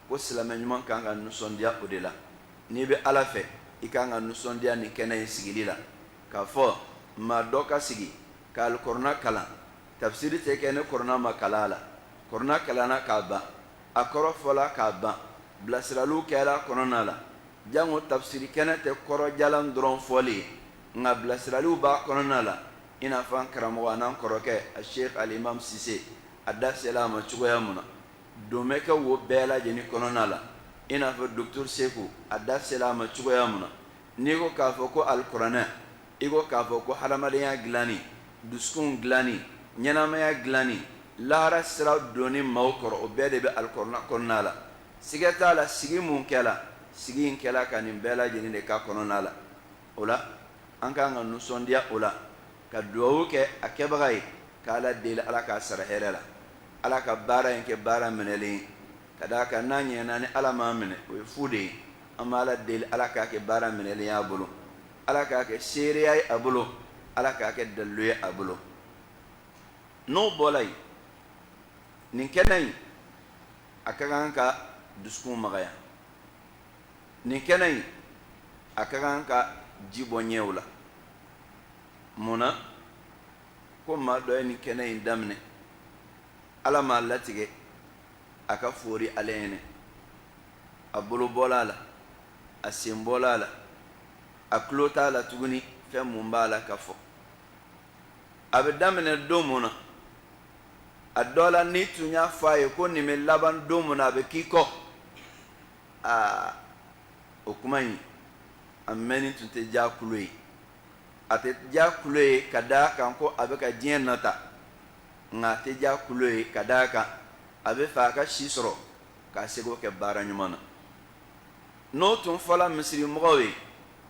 ko silamɛ ɲuman kan ka nusɔndiya o de la n'i bɛ ala fɛ i kan ka nusɔndiya nin kɛnɛ in sigili la k'a fɔ maa dɔ ka sigi ka alikɔrɔna kalan tafsiri tɛ kɛ ni kɔrɔna ma kalan a la kɔrɔna kalanna k'a ban a kɔrɔ fɔla k'a ban bilasiraliw kɛra kɔnɔna la jango tafsiri kɛnɛ tɛ kɔrɔjalan dɔrɔn fɔli ye nka bilasiraliw b'a kɔnɔna la i n'a fɔ an karamɔgɔ an'an kɔrɔkɛ a sheikh alimam sise a da sela a ma cogoya mun na don bɛ kɛ wo bɛɛ lajɛlen kɔnɔna la i n'a fɔ docteur seku a da sela a ma cogoya mun na n'i ko k'a fɔ ko alikuranɛ i ko k'a fɔ ko hadamadenya dilanni dusukun dilanni ɲɛnamaya dilanni lahara sira donni maaw kɔrɔ o bɛɛ de bɛ alikuranɛ kɔnɔna la siga t'a la sigi mun kɛla sigi in kɛla ka nin bɛɛ lajɛlen de k'a kɔnɔna la o la an kan ka nusɔndiya o la ka duwawu kɛ a kɛbaga ye k'ala deli ala k'a sara hɛrɛ la ala ka baara in kɛ baara minɛlen ye ka d'a kan n'a ɲɛna ni ala m'a minɛ o ye fu de ye an b'a ala deli ala k'a kɛ baara minɛlen ye a bolo ala k'a kɛ seereya ye a bolo ala k'a kɛ dalilu ye a bolo n'o bɔra yen nin kɛnɛ in a ka kan ka dusukun magaya nin kɛnɛ in a ka kan ka ji bɔ ɲɛw la mun na ko maa dɔ ye nin kɛnɛ in daminɛ ala m'a latigɛ a ka fori ale ɲɛnɛ a bolo bɔla a la a sen bɔla a la a tulo t'a la tuguni fɛn mun b'a la ka fɔ a bɛ daminɛ don mun na a dɔ la n'i tun y'a fɔ a ye ko nin bɛ laban don mun na a bɛ k'i kɔ o kuma in a mɛnni tun tɛ diya kulo ye a tɛ diya kulo ye ka d'a kan ko a bɛ ka diɲɛ nata nka a tɛ diya kulo ye ka d'a kan a bɛ fɛ a ka si sɔrɔ k'a seko kɛ baara ɲuman na n'o tun fɔla misirimɔgɔw ye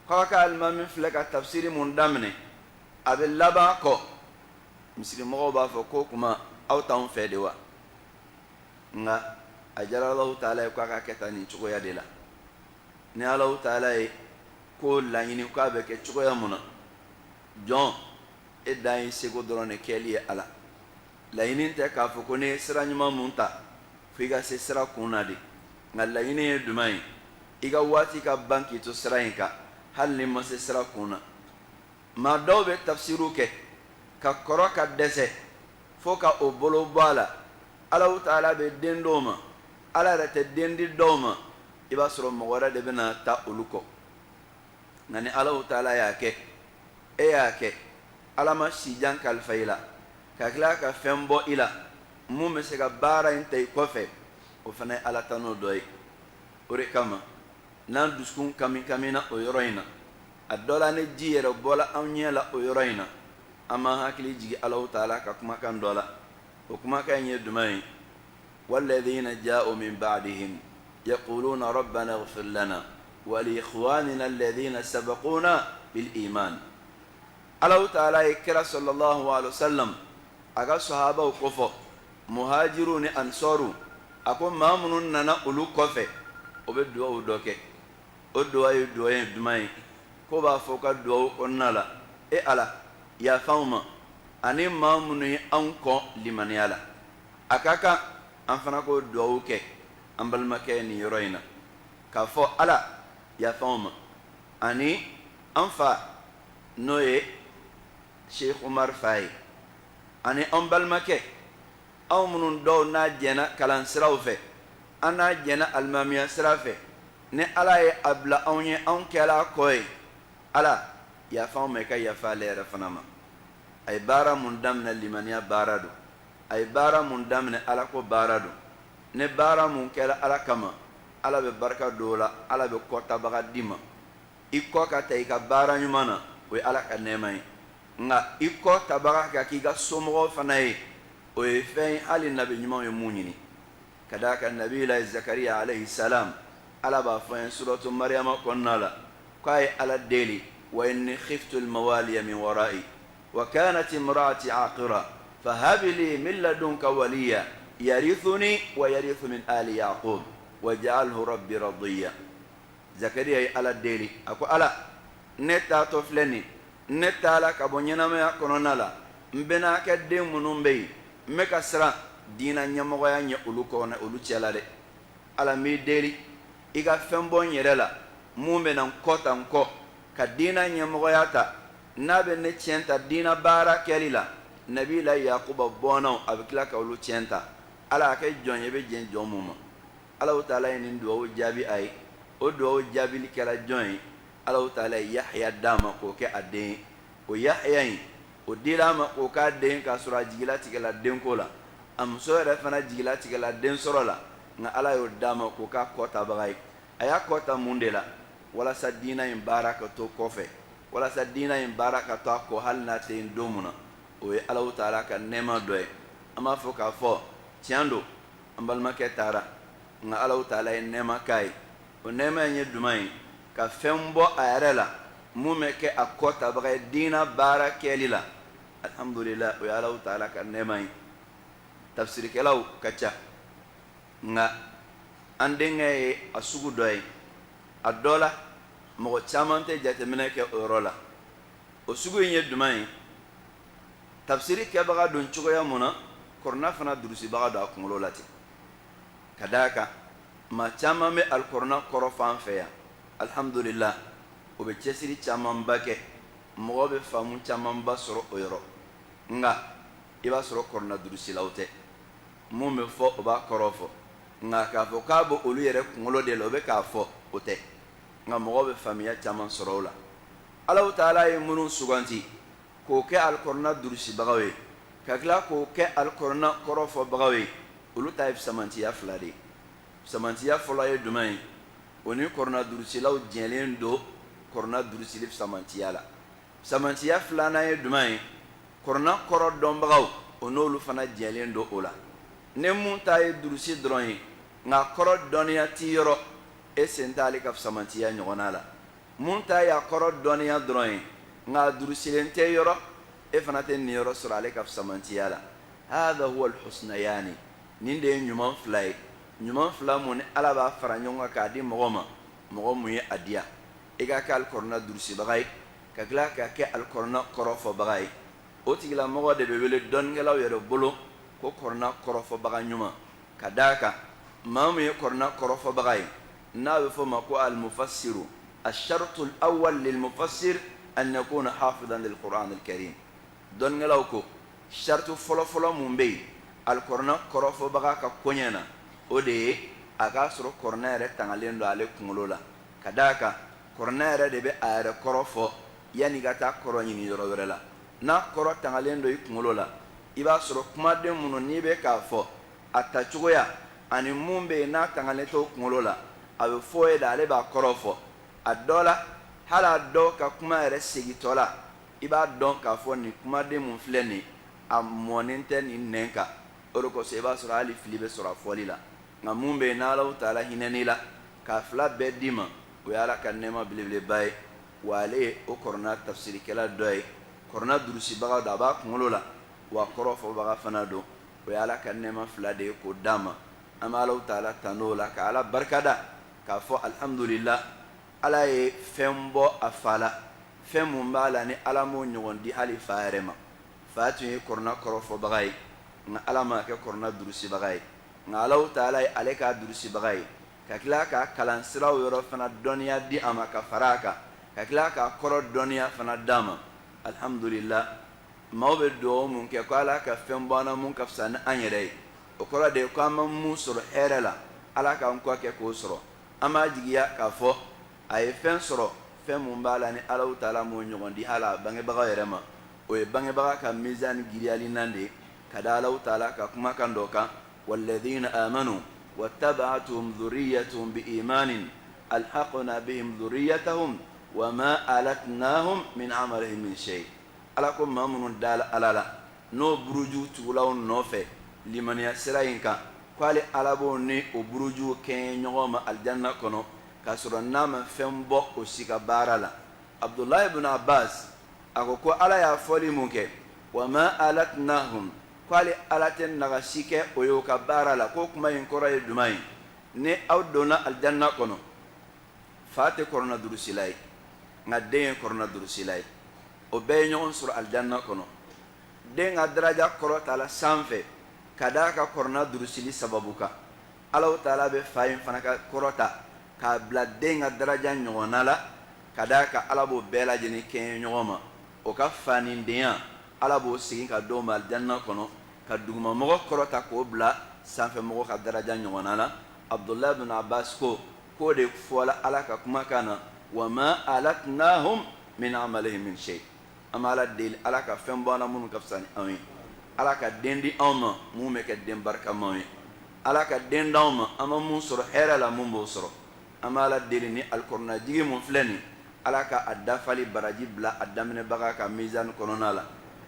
k'aw ka alimami filɛ ka tafsiri mun daminɛ a bɛ laban kɔ misirimɔgɔw b'a fɔ ko kuma aw t'anw fɛ de wa nka a diyara Alahu taala ye k'a ka kɛ tan nin cogoya de la ni Alahu taala ye ko laɲini k'a bɛ kɛ cogoya mun na jɔn e dan ye seko dɔrɔn de kɛli ye a la laɲini tɛ k'a fɔ ko ne ye sira ɲuman mun ta fo i ka se sira kun na de nka laɲini ye jumɛn ye i ka waati ka ban k'i to sira in kan hali ni ma se sira kun na maa dɔw bɛ tafsiriw kɛ ka kɔrɔ ka dɛsɛ fo ka o bolo bɔ a la Alahu taala bɛ den dɔw ma ala yɛrɛ tɛ den di dɔw ma i b'a sɔrɔ mɔgɔ wɛrɛ de bɛna taa olu kɔ nka ni Alahu taala y'a kɛ e y'a kɛ ala ma sijan kalifa i la ka tila ka fɛn bɔ i la mun bɛ se ka baara in ta i kɔfɛ o fana ye ala tan'o dɔ ye o de kama n'an dusukun kami kamina o yɔrɔ in na a dɔ la ni ji yɛrɛ bɔla an ɲɛ la o yɔrɔ in na an m'an hakili jigin Alahu taala ka kumakan dɔ la o kumakan ye jumɛn ye والذين جاءوا من بعدهم يقولون ربنا اغفر لنا ولإخواننا الذين سبقونا بالإيمان Alahu taala ye kira sallallahu alaihi wasallam a ka sahabaw kofɔ muhajiru ni ansaru a ko maa minnu nana olu kɔfɛ o bɛ duwawu dɔ kɛ o duwawu ye duwawu ye jumɛn ye ko b'a fɔ ka duwawu kɔnɔna la e ala yafa anw ma ani maa minnu ye anw kɔ limaniya la a ka kan an fana k'o duwawu kɛ an balimakɛ nin yɔrɔ in na k'a fɔ ala yafa anw ma ani an fa n'o ye Sheikh Umar fa ye ani an balimakɛ anw minnu dɔw n'a jɛna kalan siraw fɛ an n'a jɛna alimamiya sira fɛ ni ala ye a bila anw ye anw kɛla a kɔ ye ala yafa anw ma i ka yafa ale yɛrɛ fana ma a ye baara mun daminɛ limaniya baara don a ye baara mun daminɛ ala ko baara don ni baara mun kɛra ala kama ala bɛ barika don o la ala bɛ kɔtabaga di ma i kɔ ka ta i ka baara ɲuman na o ye ala ka nɛɛma ye nka i kɔ tabaga ka k'i ka somɔgɔw fana ye o ye fɛn ye hali nabi ɲumanw ye mun ɲini ka d'a kan nabiyulahi zakariya alayhi salam ala b'a fɔ ye suratu mariyama kɔnɔna la k'a ye ala deli wa inni khiftu almawaliya min wara'i wa kanat imraati aqira fahab li min ladunka waliya yarithuni wa yarithu min ali yaqub waj'alhu rabbi radiya zakariya ye ala deli a ko ala ne taatɔ filɛ nin ne taala ka bɔ ɲɛnamaya kɔnɔna la n bɛna kɛ den minnu bɛ yen n bɛ ka siran diina ɲɛmɔgɔya ɲɛ olu kɔnɔ olu cɛla dɛ ala m'i deli i ka fɛn bɔ n yɛrɛ la mun bɛ na n kɔ ta n kɔ ka diina ɲɛmɔgɔya ta n'a bɛ ne tiɲɛ ta diina baara kɛli la nabila yakuba bɔnnaw a bɛ tila ka olu tiɲɛ ta ala a kɛ jɔn ye bɛ jɛn jɔn mun ma ala taala ye nin duwawu jaabi a ye o duwawu jaabili kɛra jɔn ye ala taala ye yahya d'a ma k'o kɛ a den ye o yahya in o dila a ma k'o k'a den k'a sɔrɔ a jigila tigɛla denko la a muso yɛrɛ fana jigila tigɛla den sɔrɔ la nka ala y'o d'a ma k'o k'a kɔtabaga ye a y'a kɔta mun de la walasa diina in baara ka to kɔfɛ walasa diina in baara ka to a kɔ hali n'a tɛ yen don mun na o ye ala taala ka nɛɛma dɔ ye an b'a fɔ k'a fɔ tiɲɛ don an balimakɛ taara nka ala taala ye nɛɛma k'a ye o nɛɛma in ye juman ye ka fɛn bɔ a yɛrɛ la mun bɛ kɛ a kɔtabaga ye diina baara kɛli la alhamdulillah o ye ala taala ka nɛɛma ye tafsirikɛlaw ka ca nka an denkɛ ye a sugu dɔ ye a dɔ la mɔgɔ caman tɛ jateminɛ kɛ o yɔrɔ la o sugu in ye juman ye tafsiri kɛbaga don cogoya mun na kɔrɔna fana durusibaga don a kunkolo la ten ka d'a kan maa caman bɛ alikɔrɔna kɔrɔ fan fɛ yan alhamdulillah o bɛ cɛsiri camanba kɛ mɔgɔ bɛ faamu camanba sɔrɔ o yɔrɔ nka i b'a sɔrɔ kɔrɔna durusilaw tɛ mun bɛ fɔ o b'a kɔrɔ fɔ nka k'a fɔ k'a bɛ olu yɛrɛ kunkolo de la o bɛ k'a fɔ o tɛ nka mɔgɔ bɛ faamuya caman sɔrɔ o la ala taala ye minnu suganti k'o kɛ alikɔrɔna durusibagaw ye ka tila k'o kɛ alikɔrɔna kɔrɔfɔbagaw ye olu ta ye samantiya fila de ye samantiya fɔlɔ ye jumɛn ye o ni kɔrɔna durusilaw jɛnlen don kɔrɔna durusili samantiya la samantiya filanan ye jumɛn ye kɔrɔna kɔrɔ dɔnbagaw o n'olu fana jɛnlen don o la ne mun ta ye durusi dɔrɔn ye nka kɔrɔ dɔnniya ti yɔrɔ e sen t'ale ka samantiya ɲɔgɔnna la mun ta ye a kɔrɔ dɔnniya dɔrɔn ye nka durusilen tɛ yɔrɔ e fana tɛ nin yɔrɔ sɔrɔ ale ka samantiya la hada huwa alhusnayani nin de ye ɲuman fila ye ɲuman fila mun ni ala b'a fara ɲɔgɔn kan k'a di mɔgɔ ma mɔgɔ mun ye a diya i ka kɛ alikɔrɔna durusibaga ye ka tila ka kɛ alikɔrɔna kɔrɔfɔbaga ye o tigilamɔgɔ de bɛ wele dɔnnikɛlaw yɛrɛ bolo ko kɔrɔna kɔrɔfɔbaga ɲuman ka d'a kan maa min ye kɔrɔna kɔrɔfɔbaga ye n'a bɛ fɔ o ma ko alimufassiru asharutu awwal lilmufassir an yakuna hafidan lilquran alkarim dɔnnikɛlaw ko shartu fɔlɔfɔlɔ mun bɛ yen alikɔrɔna kɔrɔfɔbaga ka koɲɛ na o de ye a k'a sɔrɔ kɔrɔna yɛrɛ tangalen don ale kunkolo la ka d'a kan kɔrɔna yɛrɛ de bɛ a yɛrɛ kɔrɔ fɔ yanni ka taa kɔrɔ ɲini yɔrɔ wɛrɛ la n'a kɔrɔ tangalen don i kunkolo la i b'a sɔrɔ kumaden minnu n'i bɛ k'a fɔ a tacogoya ani mun bɛ yen n'a tangalen t'o kunkolo la a bɛ fɔ o ye de ale b'a kɔrɔ fɔ a dɔ la hali a dɔw ka kuma yɛrɛ segintɔ la i b'a dɔn k'a fɔ nin kumaden mun filɛ nin a mɔnen tɛ nin nɛn kan o de kosɔn i b'a sɔrɔ hali fili bɛ sɔrɔ a fɔli la nka mun bɛ yen n'Ala taala hinɛn'i la k'a fila bɛɛ d'i ma o ye Ala ka nɛɛma belebeleba ye wa ale ye o kɔrɔna tafsirikɛla dɔ ye kɔrɔna durusibaga don a b'a kunkolo la wa kɔrɔfɔbaga fana don o ye Ala ka nɛɛma fila de ye k'o d'a ma an bɛ Ala taala tanu o la ka Ala barikada k'a fɔ alhamdulillah Ala ye fɛn bɔ a fa la fɛn mun b'a la ni Ala m'o ɲɔgɔn di hali fa yɛrɛ ma fa tun ye kɔrɔna kɔrɔfɔbaga ye nka Ala m'a kɛ kɔrɔna durusibaga ye nka Ala taala ye ale k'a durusibaga ye ka tila k'a kalan siraw yɔrɔ fana dɔnniya di a ma ka fara a kan ka tila k'a kɔrɔ dɔnniya fana d'a ma alhamdulillah maaw bɛ duwawu mun kɛ ko Ala ka fɛn bɔ an na mun ka fisa ni an yɛrɛ ye o kɔrɔ de ye ko an ma mun sɔrɔ hɛrɛ la Ala k'an kɔ kɛ k'o sɔrɔ an b'a jigiya k'a fɔ a ye fɛn sɔrɔ fɛn mun b'a la ni Ala taala m'o ɲɔgɔn di hali a bangebaga yɛrɛ ma o ye bangebaga ka mizani giriyalinan de ye ka da Ala taala ka kumakan dɔ kan walladhina amanu wattaba'atuhum dhurriyyatuhum biimanin alhaqna bihim dhurriyyatahum wama alatnahum min amalihim min shay Ala ko maa minnu dala Ala la n'o buruju tugulaw nɔfɛ limaniya sira in kan k'ale Ala b'o ni o buruju kɛɲɛ ɲɔgɔn ma aljanna kɔnɔ k'a sɔrɔ n'a ma fɛn bɔ o si ka baara la Abdullah ibn Abbas a ko Ala y'a fɔli mun kɛ wama alatnahum k'ale Ala tɛ nagasi kɛ o ye o ka baara la ko kuma in kɔrɔ ye jumɛn ye ni aw donna aljanna kɔnɔ fa tɛ kɔrɔna durusila ye nka den ye kɔrɔna durusila ye o bɛɛ ye ɲɔgɔn sɔrɔ aljanna kɔnɔ den ka daraja kɔrɔ ta la sanfɛ kada ka korona durusili sababuka Allah taala be fayin fana ka korota ka bila den ka daraja ɲɔgɔnna la kada ka Allah b'o bɛɛ lajɛlen kɛɲɛ ɲɔgɔn ma o ka fanidenya Allah b'o segin ka d'o ma aljanna kɔnɔ ka dugumamɔgɔ kɔrɔta k'o bila sanfɛmɔgɔ ka daraja ɲɔgɔnna la Abdullah ibn Abbas ko de fɔla Allah ka kumakan na wa ma alatnahum min amalihim min shay an bɛ Allah deli Allah ka fɛn bɔ an na minnu ka fisa ni anw ye Allah ka den di anw ma mun bɛ kɛ den barikamaw ye Allah ka den d'anw ma an ma mun sɔrɔ hɛrɛ la mun b'o sɔrɔ an bɛ Allah deli ni alikɔrɔna jigi mun filɛ nin Allah ka a dafali baraji bila a daminɛbaga ka mizani kɔnɔna la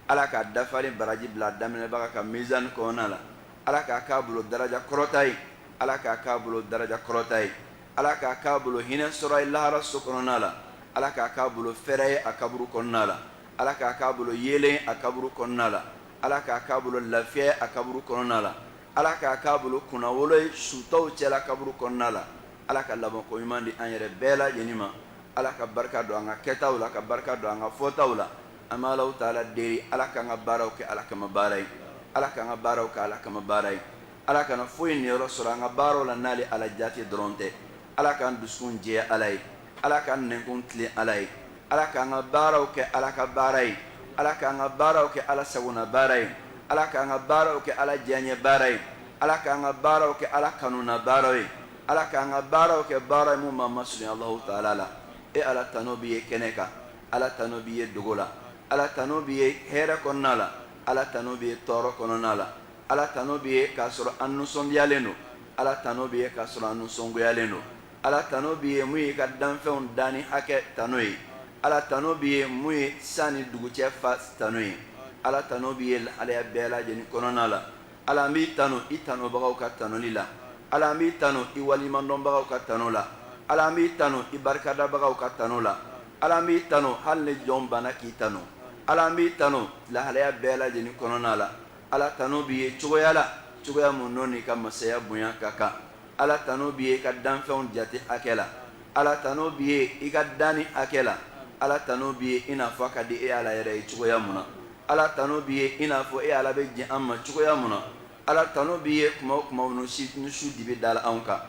Allah ka dafali baraji bila a daminɛbaga ka mizani kɔnɔna la Allah ka k'a bolo daraja kɔrɔta ye Allah ka k'a bolo daraja kɔrɔta ye Allah ka k'a bolo hinɛ sɔrɔ ye lahara so kɔnɔna la Allah ka k'a bolo fɛrɛ ye a kaburu kɔnɔna la Allah ka k'a bolo yeelen a kaburu kɔnɔna la Allah ka k'a bolo lafiya ye a kaburu kɔnɔna la Allah ka k'a bolo kunnawolo ye sutaw cɛla kaburu kɔnɔna la Allah ka labanko ɲuman di an yɛrɛ bɛɛ lajɛlen ma Allah ka barika don an ka kɛtaw la ka barika don an ka fɔtaw la an bɛ Alahu taala deli Allah k'an ka baaraw kɛ Allah kama baara ye Allah k'an ka baaraw kɛ Allah kama baara ye Allah kana foyi niyɔrɔ sɔrɔ an ka baaraw la n'ale Allah jati dɔrɔn tɛ Allah k'an dusukun jɛya Allah ye Allah k'an nɛnkun tilen Allah ye Allah k'an ka baaraw kɛ Allah ka baara ye Allah k'an ka baaraw kɛ Allah sagona baara ye Allah k'an ka baaraw kɛ Allah diyaɲɛ baara ye Allah k'an ka baaraw kɛ Allah kanuna baaraw ye Allah k'an ka baaraw kɛ baara ye mun ma masurunya Alahu taala la e Allah tano b'i ye kɛnɛ kan Allah tano b'i ye dogo la Allah tano b'i ye hɛrɛ kɔnɔna la Allah tano b'i ye tɔɔrɔ kɔnɔna la Allah tano b'i ye k'a sɔrɔ an nisɔndiyalen don Allah tano b'i ye k'a sɔrɔ an nisɔngoyalen don Allah tano b'i ye mun ye ka danfɛnw danni hakɛ tano ye Allah tano b'i ye mun ye sanni dugujɛ fa tano ye Allah tano b'i ye lahalaya bɛɛ lajɛlen kɔnɔna la Allah an b'i tano i tanobagaw ka tanoli la Allah an b'i tano i walimadɔnbagaw ka tano la Allah an b'i tano i barikadabagaw ka tano la Allah an b'i tano hali ni jɔn banna k'i tano Allah an b'i tano lahalaya bɛɛ lajɛlen kɔnɔna la Allah tano b'i ye cogoya la cogoya mun n'o n'i ka masaya bonya ka kan Allah tano b'i ye ka danfɛnw jate hakɛ la Allah tano b'i ye i ka danni hakɛ la Allah tano b'i ye i n'a fɔ a ka di e Ala yɛrɛ ye cogoya mun na Allah tano b'i ye i n'a fɔ e Ala bɛ jɛn an ma cogoya mun na Allah tano b'i ye kuma o kuma ni su dibi dala anw kan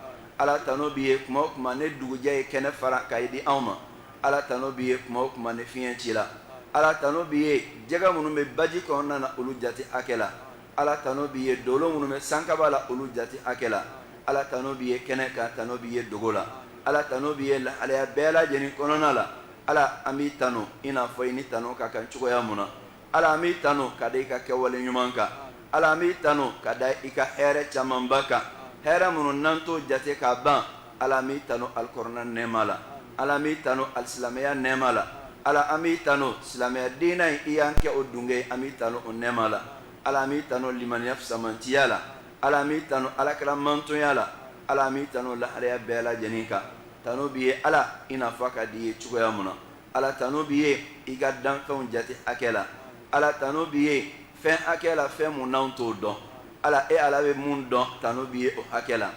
Allah tano b'i ye kuma o kuma ne dugujɛ ye kɛnɛ fara k'a di anw ma Allah tano b'i ye kuma o kuma ni fiɲɛ ci la Allah tano b'i ye jɛgɛ minnu bɛ baji kɔnɔna na olu jate hakɛ la Allah tano b'i ye dolo minnu bɛ sankaba la olu jate hakɛ la Allah tano b'i ye kɛnɛ kan tano b'i ye dogo la Allah tano b'i ye lahalaya bɛɛ lajɛlen kɔnɔna la Allah an b'i tano i n'a fɔ i ni tano ka kan cogoya mun na Allah an b'i tano ka da i ka kɛwale ɲuman kan Allah an b'i tano ka da i ka hɛrɛ camanba kan hɛrɛ minnu n'an t'o jate k'a ban Allah an b'i tano alikɔrɔna nɛɛma la Allah an b'i tano alisilamɛya nɛɛma la Allah an b'i tano silamɛya diinɛ in i y'an kɛ o dunge ye an b'i tano o nɛɛma la Allah an b'i tano limaniya fisamantiya la Allah an b'i tano alakira mantonya la Allah an b'i tano lahalaya bɛɛ lajɛlen kan tano b'i ye Allah i n'a fɔ a ka di i ye cogoya mun na Allah tano b'i ye i ka danfɛnw jate hakɛ la Allah tano b'i ye fɛn hakɛ la fɛn mun n'anw t'o dɔn Allah e Allah bɛ mun dɔn tano b'i ye o hakɛ la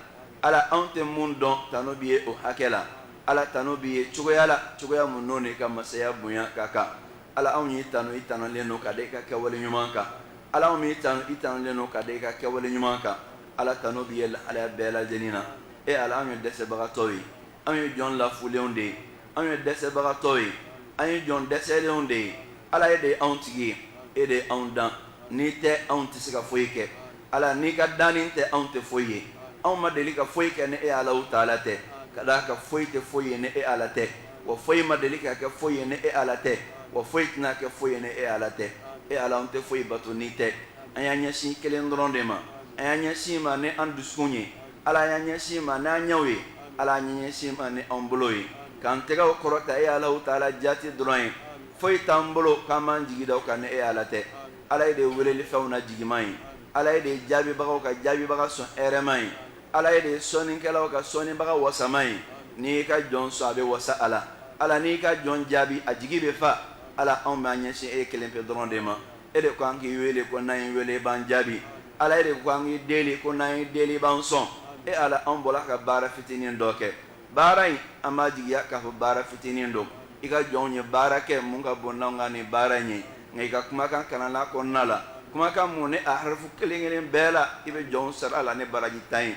Allah anw tɛ mun dɔn tano b'i ye o hakɛ la Allah tano b'i ye cogoya la cogoya mun n'o n'i ka masaya bonya ka kan Allah anw y'i tano i tanolen don ka da i ka kɛwale ɲuman kan Allah anw y'i tano i tanolen don ka da i ka kɛwale ɲuman kan Allah tano b'i ye lahalaya bɛɛ lajɛlen na e Allah anw ye dɛsɛbagatɔw ye anw ye jɔn lafulenw de ye anw ye dɛsɛbagatɔw ye an ye jɔn dɛsɛlenw de ye Allah e de ye anw tigi ye e de ye anw dan n'i tɛ anw tɛ se ka foyi kɛ Allah n'i ka danni tɛ anw tɛ foyi ye anw ma deli ka foyi kɛ ni e Alahu taala tɛ ka d'a kan foyi tɛ foyi ye ni e Ala tɛ wa foyi ma deli ka kɛ foyi ye ni e Ala tɛ wa foyi tɛna kɛ foyi ye ni e Ala tɛ e Ala anw tɛ foyi bato n'i tɛ an y'an ɲɛsin kelen dɔrɔn de ma an y'an ɲɛsin ma ni an dusukun ye Allah y'an ɲɛsin ma n'an ɲɛw ye Allah y'an ɲɛsin ma ni an bolo ye k'an tɛgɛw kɔrɔta e Alahu taala jati dɔrɔn ye foyi t'an bolo k'an m'an jigi da o kan ni e Ala tɛ Allah ye de weleli fɛnw na jigiman ye Allah ye de ye jaabibagaw ka jaabibaga sɔn hɛrɛma ye Allah ye de ye sɔnnikɛlaw ka sɔnnibaga wasama ye n'i y'i ka jɔn sɔn a bɛ wasa a la Allah n'i ka jɔn jaabi a jigi bɛ fa Allah anw b'an ɲɛsin e kelen pe dɔrɔn de ma e de ko an k'i wele ko n'an y'i wele i b'an jaabi Allah ye de ko an k'i deli ko n'an y'i deli i b'an sɔn e Allah anw bɔra ka baara fitinin dɔ kɛ baara in an b'a jigiya k'a fɔ baara fitinin don i ka jɔnw ye baara kɛ mun ka bon n'anw ka nin baara in ye nka i ka kumakan kalanna kɔnɔna la kuma kan mun ne a harfu kelen bɛɛ la i bɛ jɔnw sara la ne baraji 10 ye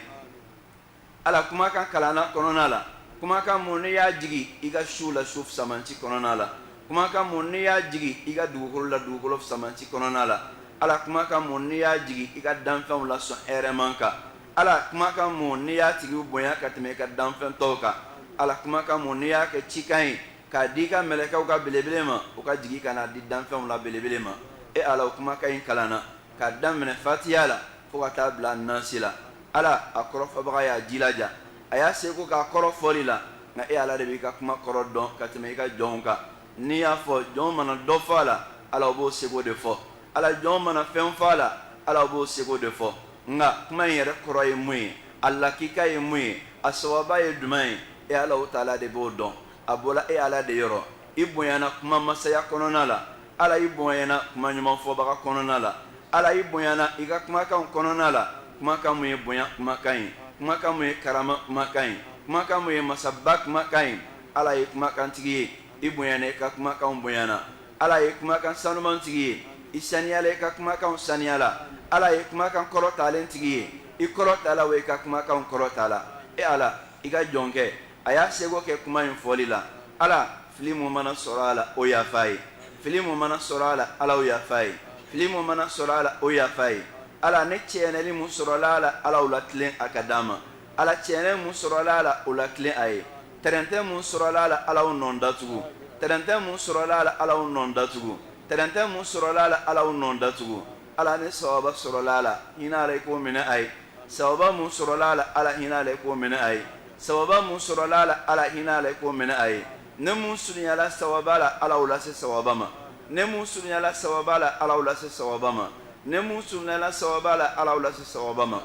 ala kuma kan kalana kɔnɔna la kuma kan mun ne y'a jigi i ka su la su samanci kɔnɔna la kuma kan mun ne y'a jigi i ka dugukolo la dugukolo samanci kɔnɔna la ala kuma kan mun ne y'a jigi i ka danfɛnw la sɔn hɛrɛman kan ala kuma kan mun ne y'a tigi bonya ka tɛmɛ i ka danfɛn tɔw kan ala kuma kan mun ne y'a kɛ cikan ye k'a di i ka mɛlɛkɛw ka belebele ma u ka jigi ka n'a di danfɛnw la belebele ma e ala o kuma kan in kalanna k'a daminɛ fatiya la fo ka taa bila nasi la ala a kɔrɔfɔbaga y'a jilaja a y'a seko k'a kɔrɔ fɔli la nka e ala de b'i ka kuma kɔrɔ dɔn ka tɛmɛ i ka jɔnw kan n'i y'a fɔ jɔn mana dɔ fɔ a la ala o b'o seko de fɔ ala jɔn mana fɛn fɔ a la ala o b'o seko de fɔ nka kuma in yɛrɛ kɔrɔ ye mun ye a lakika ye mun ye a sababa ye jumɛn ye e ala o taala de b'o dɔn a bɔla e ala de yɔrɔ i bonyana kuma masaya kɔnɔna la ala i bonyana kuma ɲuman fɔbaga kɔnɔna la ala i bonyana i ka kumakanw kɔnɔna la kumakan mun ye bonya kumakan ye kumakan mun ye karama kumakan ye kumakan mun ye masaba kumakan ye ala ye kumakantigi ye i bonyana i ka kumakanw bonyana ala ye kumakan sanumantigi ye i saniyala i ka kumakanw saniyala ala ye kumakan kɔrɔtalen tigi ye i kɔrɔtala wa i ka kumakanw kɔrɔtala e ala i ka jɔn kɛ a y'a seko kɛ kuma in fɔli la ala fili mun mana sɔrɔ a la o yafa ye fili mun mana sɔrɔ a la ala o yafa ye fili mun mana sɔrɔ a la o yafa ye ala ne tiɲɛnɛli mun sɔrɔla a la ala o latilen a ka d'a ma ala tiɲɛnɛ mun sɔrɔla a la o latilen a ye tɛrɛntɛ mun sɔrɔla a la ala o nɔn datugu tɛrɛntɛ mun sɔrɔla a la ala o nɔn datugu tɛrɛntɛ mun sɔrɔla a la ala o nɔn datugu ala ne sababa sɔrɔla a la hinɛ ala i k'o minɛ a ye sababa mun sɔrɔla a la ala hinɛ ala i k'o minɛ a ye sababa mun sɔrɔla a la ala hinɛ ala i k'o minɛ a ye ne mun surunyala sababa la ala o lase sababa ma ne mun surunyala sababa la ala o lase sababa ma ne mun surunyala sababa la ala o lase sababa ma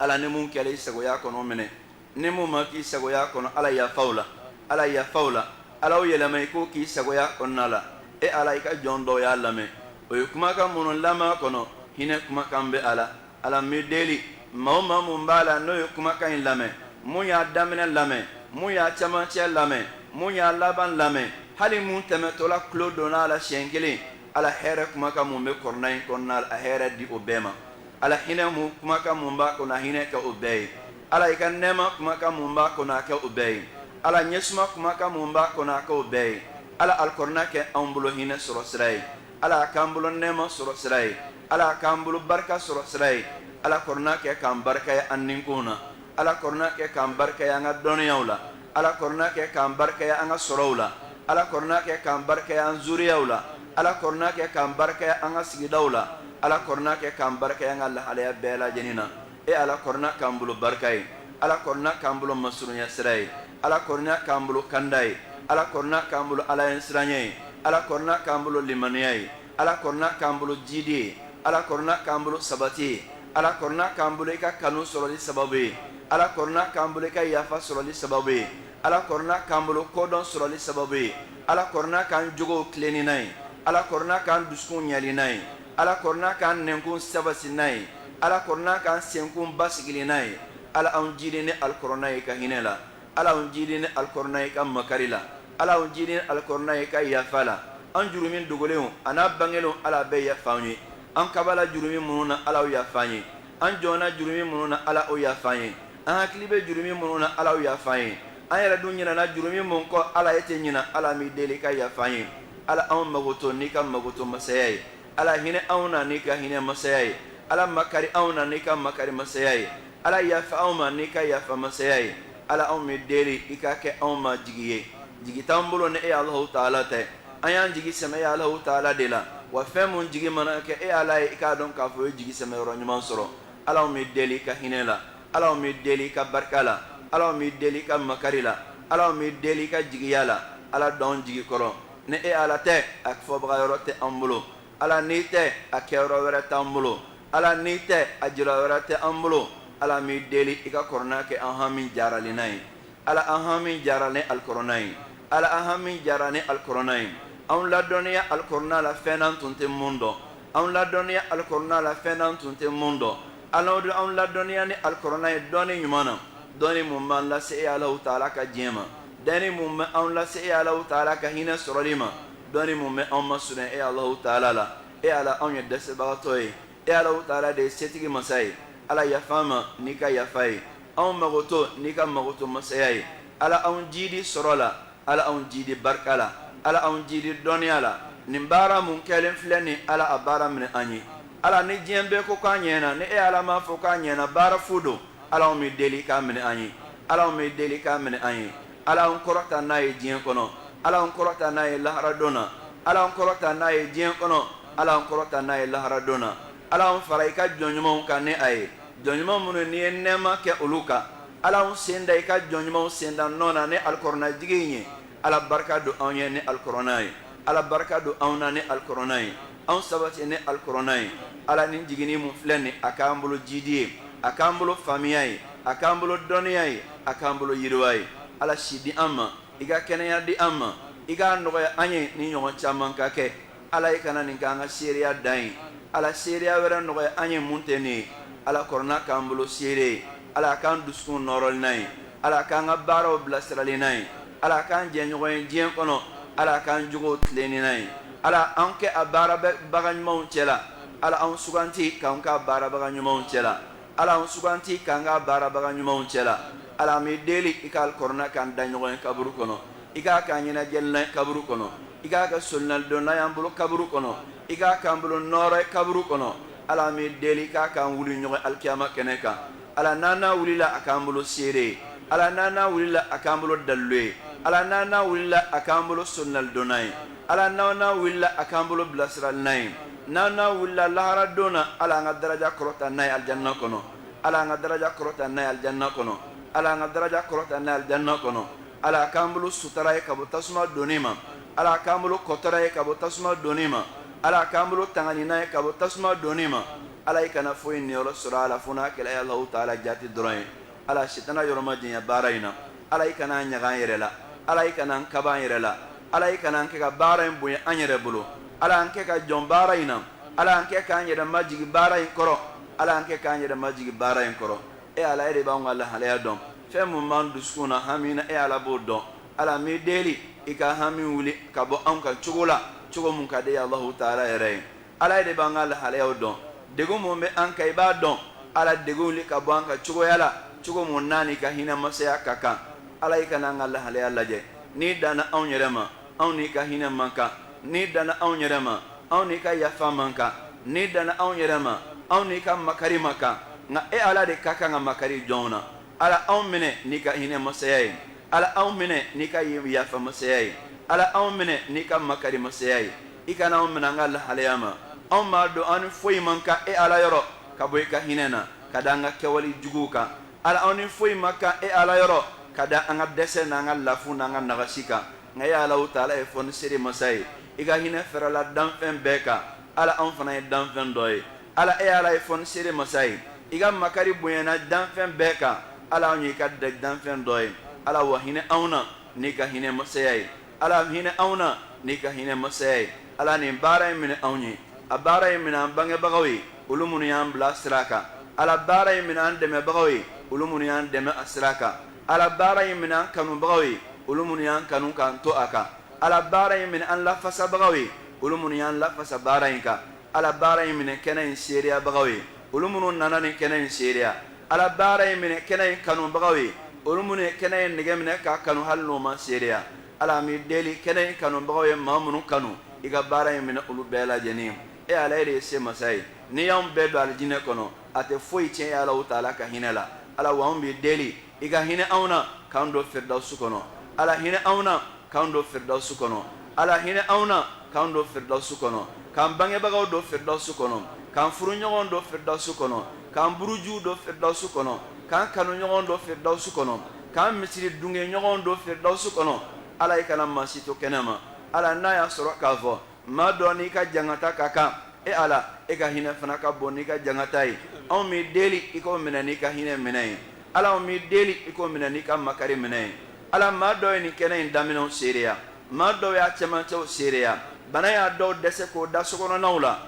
ala ne mun kɛla i sagoya kɔnɔ minɛ ne mun ma k'i sagoya kɔnɔ ala yafaw la ala yafaw la ala o yɛlɛma i ko k'i sagoya kɔnɔna la e ala i ka jɔn dɔw y'a lamɛn o ye kumakan minnu lamɛn kɔnɔ hinɛ kumakan bɛ ala ala mi deli maa o maa mun b'a la n'o ye kumakan in lamɛn mun y'a daminɛ lamɛn mun y'a camancɛ lamɛn mun y'a laban lamɛn hali mun tɛmɛtɔla tulo donna a la siɲɛ kelen ala hɛrɛ kumakan mun bɛ kɔrɔna in kɔnɔna la a hɛrɛ di o bɛɛ ma ala hinɛ mun kumakan mun b'a kɔnɔ a hinɛ kɛ o bɛɛ ye ala i ka nɛɛma kumakan mun b'a kɔnɔ a kɛ o bɛɛ ye ala ɲɛsuma kumakan mun b'a kɔnɔ a kɛ o bɛɛ ye ala alikɔrɔna kɛ anw bolo hinɛ sɔrɔ sira ye ala a k'an bolo nɛɛma sɔrɔ sira ye ala a k'an bolo barika sɔrɔ sira ye ala kɔrɔna kɛ k'an barika ye an ninkun na ala kɔrɔna kɛ k'an barika ye an ka dɔnniyaw la ala kɔrɔna kɛ k'an barika ye an ka sɔrɔw la ala kɔrɔna kɛ k'an barika ye an zuriyaw la ala kɔrɔna kɛ k'an barika ye an ka sigidaw la ala kɔrɔna kɛ k'an barika ye an ka lahalaya bɛɛ lajɛlen na e ala kɔrɔna k'an bolo barika ye ala kɔrɔna k'an bolo masurunya sira ye ala kɔrɔna k'an bolo kanda ye ala kɔrɔna k'an bolo ala ɲɛ siranya ye ala kɔrɔna k'an bolo limaniya ye ala kɔrɔna k'an bolo jidi ye ala kɔrɔna k'an bolo sabati ye ala kɔrɔna k'an bolo i ka kanu sɔrɔli sababu ye ala kɔrɔna k'an bolo i ka yafa sɔrɔli sababu ye ala kɔrɔna k'an bolo kodɔn sɔrɔli sababu ye ala kɔrɔna k'an jogow tilenni n'a ye ala kɔrɔna k'an dusukun ɲali n'a ye ala kɔrɔna k'an nɛnkun sabati n'a ye ala kɔrɔna k'an senkun basigili n'a ye ala anw jidi ni alikɔrɔna ye ka hinɛ la ala anw jidi ni alikɔrɔna ye ka makari la ala anw jidi ni alikɔrɔna ye ka yafa la an jurumin dogolenw a n'a bangelenw ala bɛɛ yafa an ye an kabala jurumin minnu na ala o yafa an ye an jɔnna jurumin minnu na ala o yafa an ye an hakili bɛ jurumin minnu na ala o yafa an ye an yɛrɛ dun ɲinɛna jurumin mun kɔ ala e tɛ ɲinɛ ala m'i deli ka yafa an ye ala anw magoto n'i ka magoto masaya ye ala hinɛ anw na n'i ka hinɛ masaya ye ala makari anw na n'i ka makari masaya ye ala yafa anw ma n'i ka yafa masaya ye ala anw m'i deli i ka kɛ anw ma jigi ye jigi t'an bolo ni e alahu taala tɛ an y'an jigi sɛmɛ e alahu taala de la wa fɛn mun jigi mana kɛ e ala ye i k'a dɔn k'a fɔ i jigi sɛmɛyɔrɔ ɲuman sɔrɔ ala anw m'i deli i ka hinɛ la ala anw m'i deli i ka barika la ala m'i deli ka makari la ala m'i deli ka jigiya la ala dɔn jigi kɔrɔ ni e ala tɛ a fɔbaga yɔrɔ tɛ an bolo ala n'i tɛ a kɛyɔrɔ wɛrɛ t'an bolo ala n'i tɛ a jira wɛrɛ tɛ an bolo ala m'i deli i ka kɔrɔna kɛ an hami jarali n'a ye ala an hami jara ni alikɔrɔna ye ala an hami jara ni alikɔrɔna ye anw ladɔnniya alikɔrɔna la fɛn n'an tun tɛ mun dɔn anw ladɔnniya alikɔrɔna la fɛn n'an tun tɛ mun dɔn ala de anw ladɔnniya ni alikɔrɔna ye dɔnni ɲuman na dɔnni mun b'an lase e alahu taala ka diɲɛ ma dɔnni mun bɛ anw lase e alahu taala ka hinɛ sɔrɔli ma dɔnni mun bɛ anw masurunya e alahu taala la e ala anw ye dɛsɛbagatɔ ye e Alahu Taala de ye setigi masa ye ala yafa an ma n'i ka yafa ye anw magoto n'i ka magoto masaya ye ala anw jidi sɔrɔ la ala anw jidi barika la ala anw jidi dɔnniya la nin baara mun kɛlen filɛ nin ala a baara minɛ an ye ala ni diɲɛ bɛɛ ko k'a ɲɛna ni e ala m'a fɔ k'a ɲɛna baara fu don ala anw mi deli k'a minɛ an ye ala anw mi deli k'a minɛ an ye ala anw kɔrɔta n'a ye diɲɛ kɔnɔ ala anw kɔrɔta n'a ye lahara don na ala anw kɔrɔta n'a ye diɲɛ kɔnɔ ala anw kɔrɔta n'a ye lahara don na ala anw fara i ka jɔn ɲumanw kan ni a ye jɔn ɲuman minnu n'i ye nɛɛma kɛ olu kan ala anw sen da i ka jɔn ɲumanw sen da nɔ na ni alikɔrɔna jigi in ye ala barika don anw ye ni alikɔrɔna ye ala barika don anw na ni alikɔrɔna ye anw sabati ni alikɔrɔna ye ala ni jiginni mun filɛ nin a k'an bolo jidi ye a k'an bolo faamuya ye a k'an bolo dɔnniya ye a k'an bolo yiriwa ye ala si di an ma i ka kɛnɛya di an ma i k'a nɔgɔya an ye ni ɲɔgɔn caman ka kɛ ala i kana nin k'an ka seereya dan ye ala seereya wɛrɛ nɔgɔya an ye mun tɛ nin ye ala kɔrɔna k'an bolo seere ye ala k'an dusukun nɔrɔli n'a ye ala k'an ka baaraw bilasirali n'a ye ala k'an jɛɲɔgɔn ye diɲɛ kɔnɔ ala k'an jogow tilenni n'a ye ala an kɛ a baarabaga ɲumanw cɛ la ala an suganti k'an ka baarabaga ɲumanw cɛ la ala an suganti k'an ka baarabaga ɲumanw cɛ la ala an bɛ deli i ka alikɔrɔna k'an da ɲɔgɔn ye kaburu kɔnɔ i k'a k'an ɲɛnajɛli n'a ye kaburu kɔnɔ i k'a kɛ solinalidon n'a y'an bolo kaburu kɔnɔ i k'a k'an bolo nɔɔrɔ ye kaburu kɔnɔ ala an bɛ deli i k'a k'an wuli ɲɔgɔn alikiyama kɛnɛ kan ala n'an n'a wulila a k'an bolo seere ye ala n'an n'a wulila a k'an bolo dalilu ye ala n'an n'a wulila a k'an bolo solinalidonna ye ala n'an n'a wulila a k'an bolo bilasirali n'a ye n'an n'a wulila lahara don na ala an ka daraja kɔrɔta n'a ye alijanna kɔnɔ ala an ka daraja kɔrɔta n'a ye alijanna kɔnɔ ala an ka daraja kɔrɔta n'a ye alijanna kɔnɔ ala a k'an bolo sutara ye ka bɔ tasuma donni ma ala a k'an bolo kɔtara ye ka bɔ tasuma donni ma ala a k'an bolo tanganina ye ka bɔ tasuma donni ma ala i kana foyi niyɔrɔ sɔrɔ a la fo n'a kɛla Alahu Taala jati dɔrɔn ye ala sitana yɔrɔ ma janya baara in na ala i kana an ɲaga an yɛrɛ la ala i kana an kaba an yɛrɛ la ala i kana an kɛ ka baara in bonya an yɛrɛ bolo ala an kɛ ka jɔn baara in na ala an kɛ k'an yɛrɛ majigi baara in kɔrɔ ala an kɛ k'an yɛrɛ majigi baara in kɔrɔ e ala e de b'anw ka lahalaya dɔn fɛn mun b'an dusukun na hami na e ala b'o dɔn ala n bɛ deli i ka hami wuli ka bɔ anw kan cogo la cogo mun ka di Alahu Taala yɛrɛ ye ala e de b'an ka lahalayaw dɔn degun mun bɛ an kan i b'a dɔn ala degun wuli ka bɔ an kan cogoya la cogo mun n'a n'i ka hinɛ masaya ka kan ala i kana an ka lahalaya lajɛ n'i danna anw yɛrɛ ma anw n'i ka hinɛ man kan n'i danna anw yɛrɛ ma anw n'i ka yafa man kan n'i danna anw yɛrɛ ma anw n'i ka makari man kan nka e ala de ka kan ka makari jɔnw na ala anw minɛ n'i ka hinɛ masaya ye ala anw minɛ n'i ka yafa masaya ye ala anw minɛ n'i ka makari masaya ye i kana anw minɛ an ka lahalaya ma anw m'a dɔn an ni foyi man kan e ala yɔrɔ ka bɔ i ka hinɛ na ka da an ka kɛwale juguw kan ala anw ni foyi man kan e ala yɔrɔ ka da an ka dɛsɛ n'an ka lafu n'an ka nagasi kan nka e Alahu Taala ye fɔnisere masa ye i ka hinɛ fɛrɛla danfɛn bɛɛ kan ala anw fana ye danfɛn dɔ ye ala e ala ye fɔnisere masa ye i ka makari bonyana danfɛn bɛɛ kan ala anw ye i ka danfɛn dɔ ye ala wa hinɛ anw na n'i ka hinɛ masaya ye ala hinɛ anw na n'i ka hinɛ masaya ye ala nin baara in minɛ anw ye a baara in minɛ an bangebagaw ye olu minnu y'an bila sira kan ala baara in minɛ an dɛmɛbagaw ye olu minnu y'an dɛmɛ a sira kan ala baara in minɛ an kanubagaw ye olu minnu y'an kanu k'an to a kan ala baara in minɛ an lafasabagaw ye olu minnu y'an lafasa baara in kan ala baara in minɛ kɛnɛ in seereyabagaw ye olu minnu nana ni kɛnɛ in seereya ala baara in minɛ kɛnɛ in kanubagaw ye olu minnu ye kɛnɛ in nɛgɛ minɛ k'a kanu hali n'o ma seereya ala an bɛ deli kɛnɛ in kanubagaw ye maa minnu kanu i ka baara in minɛ olu bɛɛ lajɛlen e ala e de ye se masa ye n'i y'anw bɛɛ don alijinɛ kɔnɔ a tɛ foyi tiɲɛ Alahu Taala ka hinɛ la ala wa anw bɛ deli i ka hinɛ anw na k'an don firidawusi kɔnɔ ala hinɛ anw na k'an don firidawusi kɔnɔ ala hinɛ anw na k'an don firidawusi kɔnɔ k'an bangebagaw don firidawusi kɔnɔ k'an furuɲɔgɔn don firidawusi kɔnɔ k'an burujuw don firidawusi kɔnɔ k'an kanuɲɔgɔn don firidawusi kɔnɔ k'an misiri dungeɲɔgɔn don firidawusi kɔnɔ ala i kana maa si to kɛnɛ ma ala n'a y'a sɔrɔ k'a fɔ maa dɔ n'i ka jangata ka kan e ala e ka hinɛ fana ka bon n'i ka jangata ye anw m'i deli i k'o minɛ n'i ka hinɛ minɛ ye ala anw m'i deli i k'o minɛ n'i ka makari minɛ ye ala maa dɔw ye nin kɛnɛ in daminɛw seereya maa dɔw y'a cɛmancɛw seereya bana y'a dɔw dɛsɛ k'o da sokɔnɔnaw la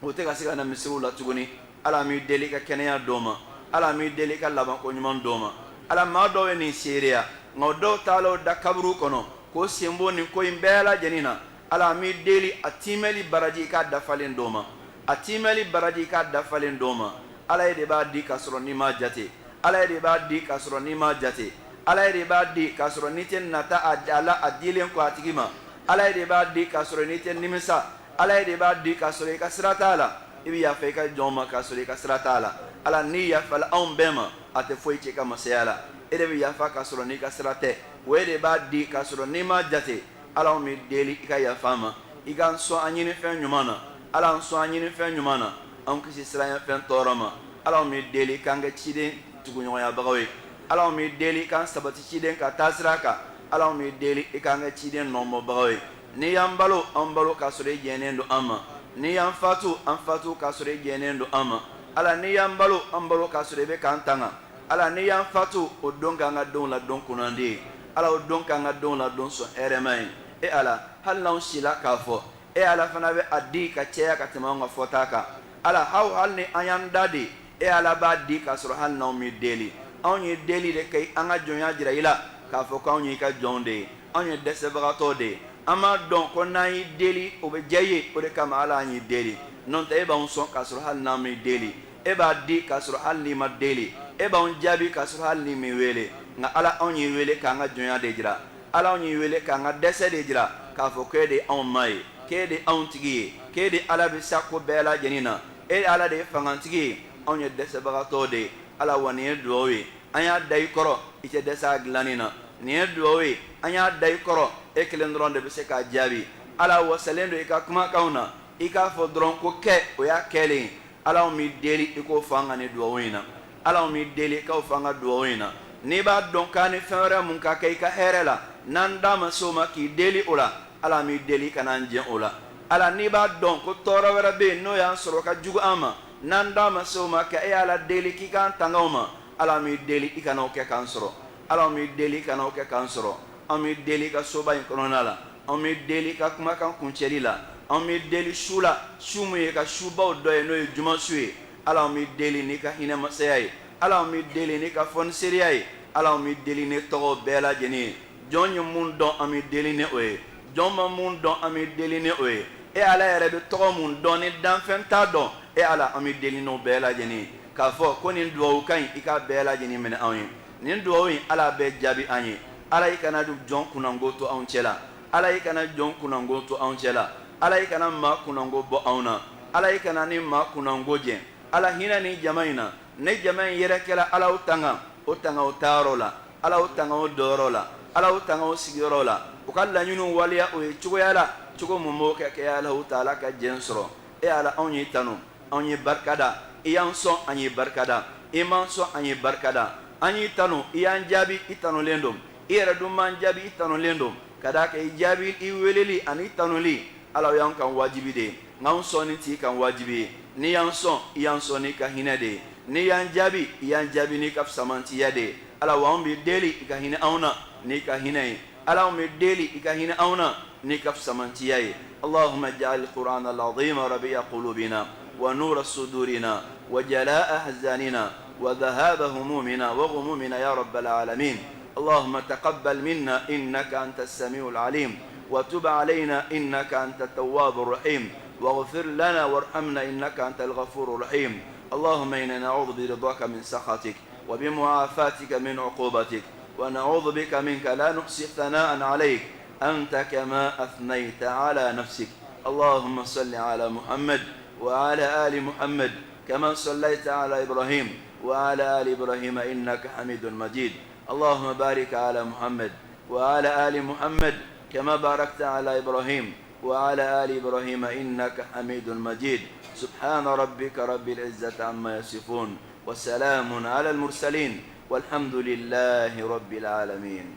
o tɛ ka se ka na misiriw la tuguni ala m'i deli ka kɛnɛya d'o ma ala m'i deli ka labanko ɲuman d'o ma ala maa dɔw ye nin seereya nka o dɔw taala o da kaburu kɔnɔ k'o sen bɔ nin ko in bɛɛ lajɛlen na ala mi deli a timeli baraji ka dafalen doma a timeli baraji ka dafalen doma ala ye de b'a di ka sɔrɔ ni ma jate ala ye de b'a di ka sɔrɔ ni ma jate ala ye de b'a di ka sɔrɔ ni tɛ nata a la a dilen kɔ a tigi ma ala ye de b'a di ka sɔrɔ ni tɛ nimisa ala ye de b'a di ka sɔrɔ i ka sira t'a la i bɛ yafa i ka jɔn ma ka sɔrɔ i ka sira t'a la ala ni yafala anw bɛɛ ma a tɛ foyi cɛ ka masaya la e de bɛ yafa ka sɔrɔ n'i ka sira tɛ o ye de b'a di ka sɔrɔ n'i ma jate ala anw bɛ deli i ka yafa ma i ka sɔn an ɲini fɛn ɲuman na ala an sɔn an ɲini fɛn ɲuman na an kisi siran fɛn tɔɔrɔ ma ala anw bɛ deli k'an kɛ ciden tuguɲɔgɔnyabagaw ye ala anw bɛ deli k'an sabati ciden ka taa sira kan ala anw bɛ deli i k'an kɛ ciden nɔbɔbagaw ye n'i y'an balo an balo ka sɔrɔ i jɛnnen don an ma n'i y'an fatu an fatu ka sɔrɔ i jɛnnen don an ma ala n'i y'an balo an balo ka sɔrɔ i bɛ k'an tanga ala n'i y'an fatu o don k'an ka denw ladon kunnandi ye ala o don k'an ka denw ladon sɔn hɛrɛma ye e ala hali n'anw sila k'a fɔ e ala fana bɛ a di ka caya ka tɛmɛ anw ka fɔta kan ala hali ni an y'an da de e ala b'a di ka sɔrɔ hali n'anw mi deli anw ye deli de kɛ an ka jɔnya jira i la k'a fɔ k'anw ye i ka jɔnw de ye anw ye dɛsɛbagatɔw de ye an b'a dɔn ko n'an y'i deli o bɛ diya i ye o de kama ala an y'i deli n'o tɛ e b'anw sɔn k'a sɔrɔ hali n'an m'i deli e b'a di k'a sɔrɔ hali n'i ma deli e b'anw jaabi k'a sɔrɔ hali n'i m'i wele nka ala anw y'i wele k'an ka jɔnya de jira ala anw y'i wele k'an ka dɛsɛ de jira k'a fɔ k'e de anw ma ye k'e de anw tigi ye k'e de ala bɛ sa ko bɛɛ lajɛlen na e de ala de ye fangantigi ye anw ye dɛsɛbagatɔw de ye ala wa nin ye duwawu ye an y'a da i kɔrɔ i tɛ dɛsɛ a dilanni na nin ye duwawu ye an y'a da i kɔrɔ e kelen dɔrɔn de bɛ se k'a jaabi ala wasalen don i ka kumakanw na i k'a fɔ dɔrɔn ko kɛ o y'a kɛlen ala anw m'i deli i k'o fɔ an ka nin duwawu in na ala anw m'i deli k'o fɔ an ka duwawu in na n'i b'a dɔn k'a ni fɛn wɛrɛ mun ka kɛ i ka hɛrɛ la n'an da ma se o ma k'i deli o la ala m'i deli ka n'an jɛn o la ala n'i b'a dɔn ko tɔɔrɔ wɛrɛ bɛ yen n'o y'an sɔrɔ ka jugu an ma n'an da ma se o ma ka e ala deli k'i k'an tanga o ma ala m'i deli i kana o kɛ k'an sɔrɔ ala m'i deli i kana o kɛ k'an sɔrɔ an m'i deli ka soba in kɔnɔna la an m'i deli ka kumakan kuncɛli la an m'i deli su la su min ye ka subaw dɔ ye n'o ye juma su ye ala m'i deli n'i ka hinɛmasaya ye ala m'i deli n'i ka fɔniseriya ye ala m'i deli ni tɔgɔ bɛɛ lajɛlen ye jɔn ye mun dɔn an m'i deli ni o ye jɔn ma mun dɔn an m'i deli ni o ye e ala yɛrɛ bɛ tɔgɔ mun dɔn ni danfɛn t'a dɔn e ala an m'i deli n'o bɛɛ lajɛlen ye k'a fɔ ko nin duwawu ka ɲi i k'a bɛɛ lajɛlen minɛ anw ye nin duwawu in ala bɛɛ jaabi an ye ala i kana jɔn kunnango to anw cɛ la ala i kana jɔn kunnango to anw cɛ la ala i kana maa kunnango bɔ anw na ala i kana ni maa kunnango jɛn ala hinɛ ni jama in na ne jama in yɛrɛ kɛla ala o tanga o taayɔrɔ la ala o tanga o dɔyɔrɔ la ala o tanga o sigiyɔrɔ la u ka laɲiniw waliya o ye cogoya la cogo mun b'o kɛ kɛ ala o taala ka jɛn sɔrɔ e ala anw ye tanu anw ye barika da i y'an sɔn an ye barika da i m'an sɔn an ye barika da an y'i tanu i y'an jaabi i tanulen don i yɛrɛ dun m'an jaabi i tanulen don ka d'a kan i jaabi i weleli ani i tanuli ala o y'an kan wajibi de ye nka anw sɔnni t'i kan wajibi ye n'i y'an sɔn i y'an sɔn n'i ka hinɛ de ye n'i y'an jaabi i y'an jaabi n'i ka fisamantiya de ye ala wa anw bɛ deli i ka hinɛ anw na n'i ka hinɛ ye ala anw bɛ deli i ka hinɛ anw na n'i ka fisamantiya ye اللهم اجعل القرآن العظيم ربيع قلوبنا ونور صدورنا وجلاء أحزاننا وذهاب همومنا وغمومنا يا رب العالمين اللهم تقبل منا إنك أنت السميع العليم وتب علينا إنك أنت التواب الرحيم واغفر لنا وارحمنا إنك أنت الغفور الرحيم اللهم إنا نعوذ برضاك من سخطك وبمعافاتك من عقوبتك ونعوذ بك منك لا نحصي ثناء عليك أنت كما أثنيت على نفسك اللهم صل على محمد وعلى آل محمد كما صليت على إبراهيم وعلى آل إبراهيم إنك حميد مجيد اللهم بارك على محمد وعلى آل محمد كما باركت على إبراهيم وعلى آل إبراهيم إنك حميد مجيد سبحان ربك رب العزة عما يصفون وسلام على المرسلين والحمد لله رب العالمين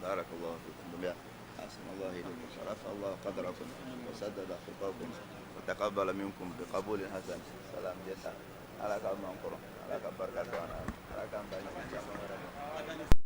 بارك الله فيكم جميعا أحسن الله إليكم ورفع الله قدركم وسدد خطاكم وتقبل منكم بقبول حسن سلام جزاء على كم أنكرم على كم بركة على كم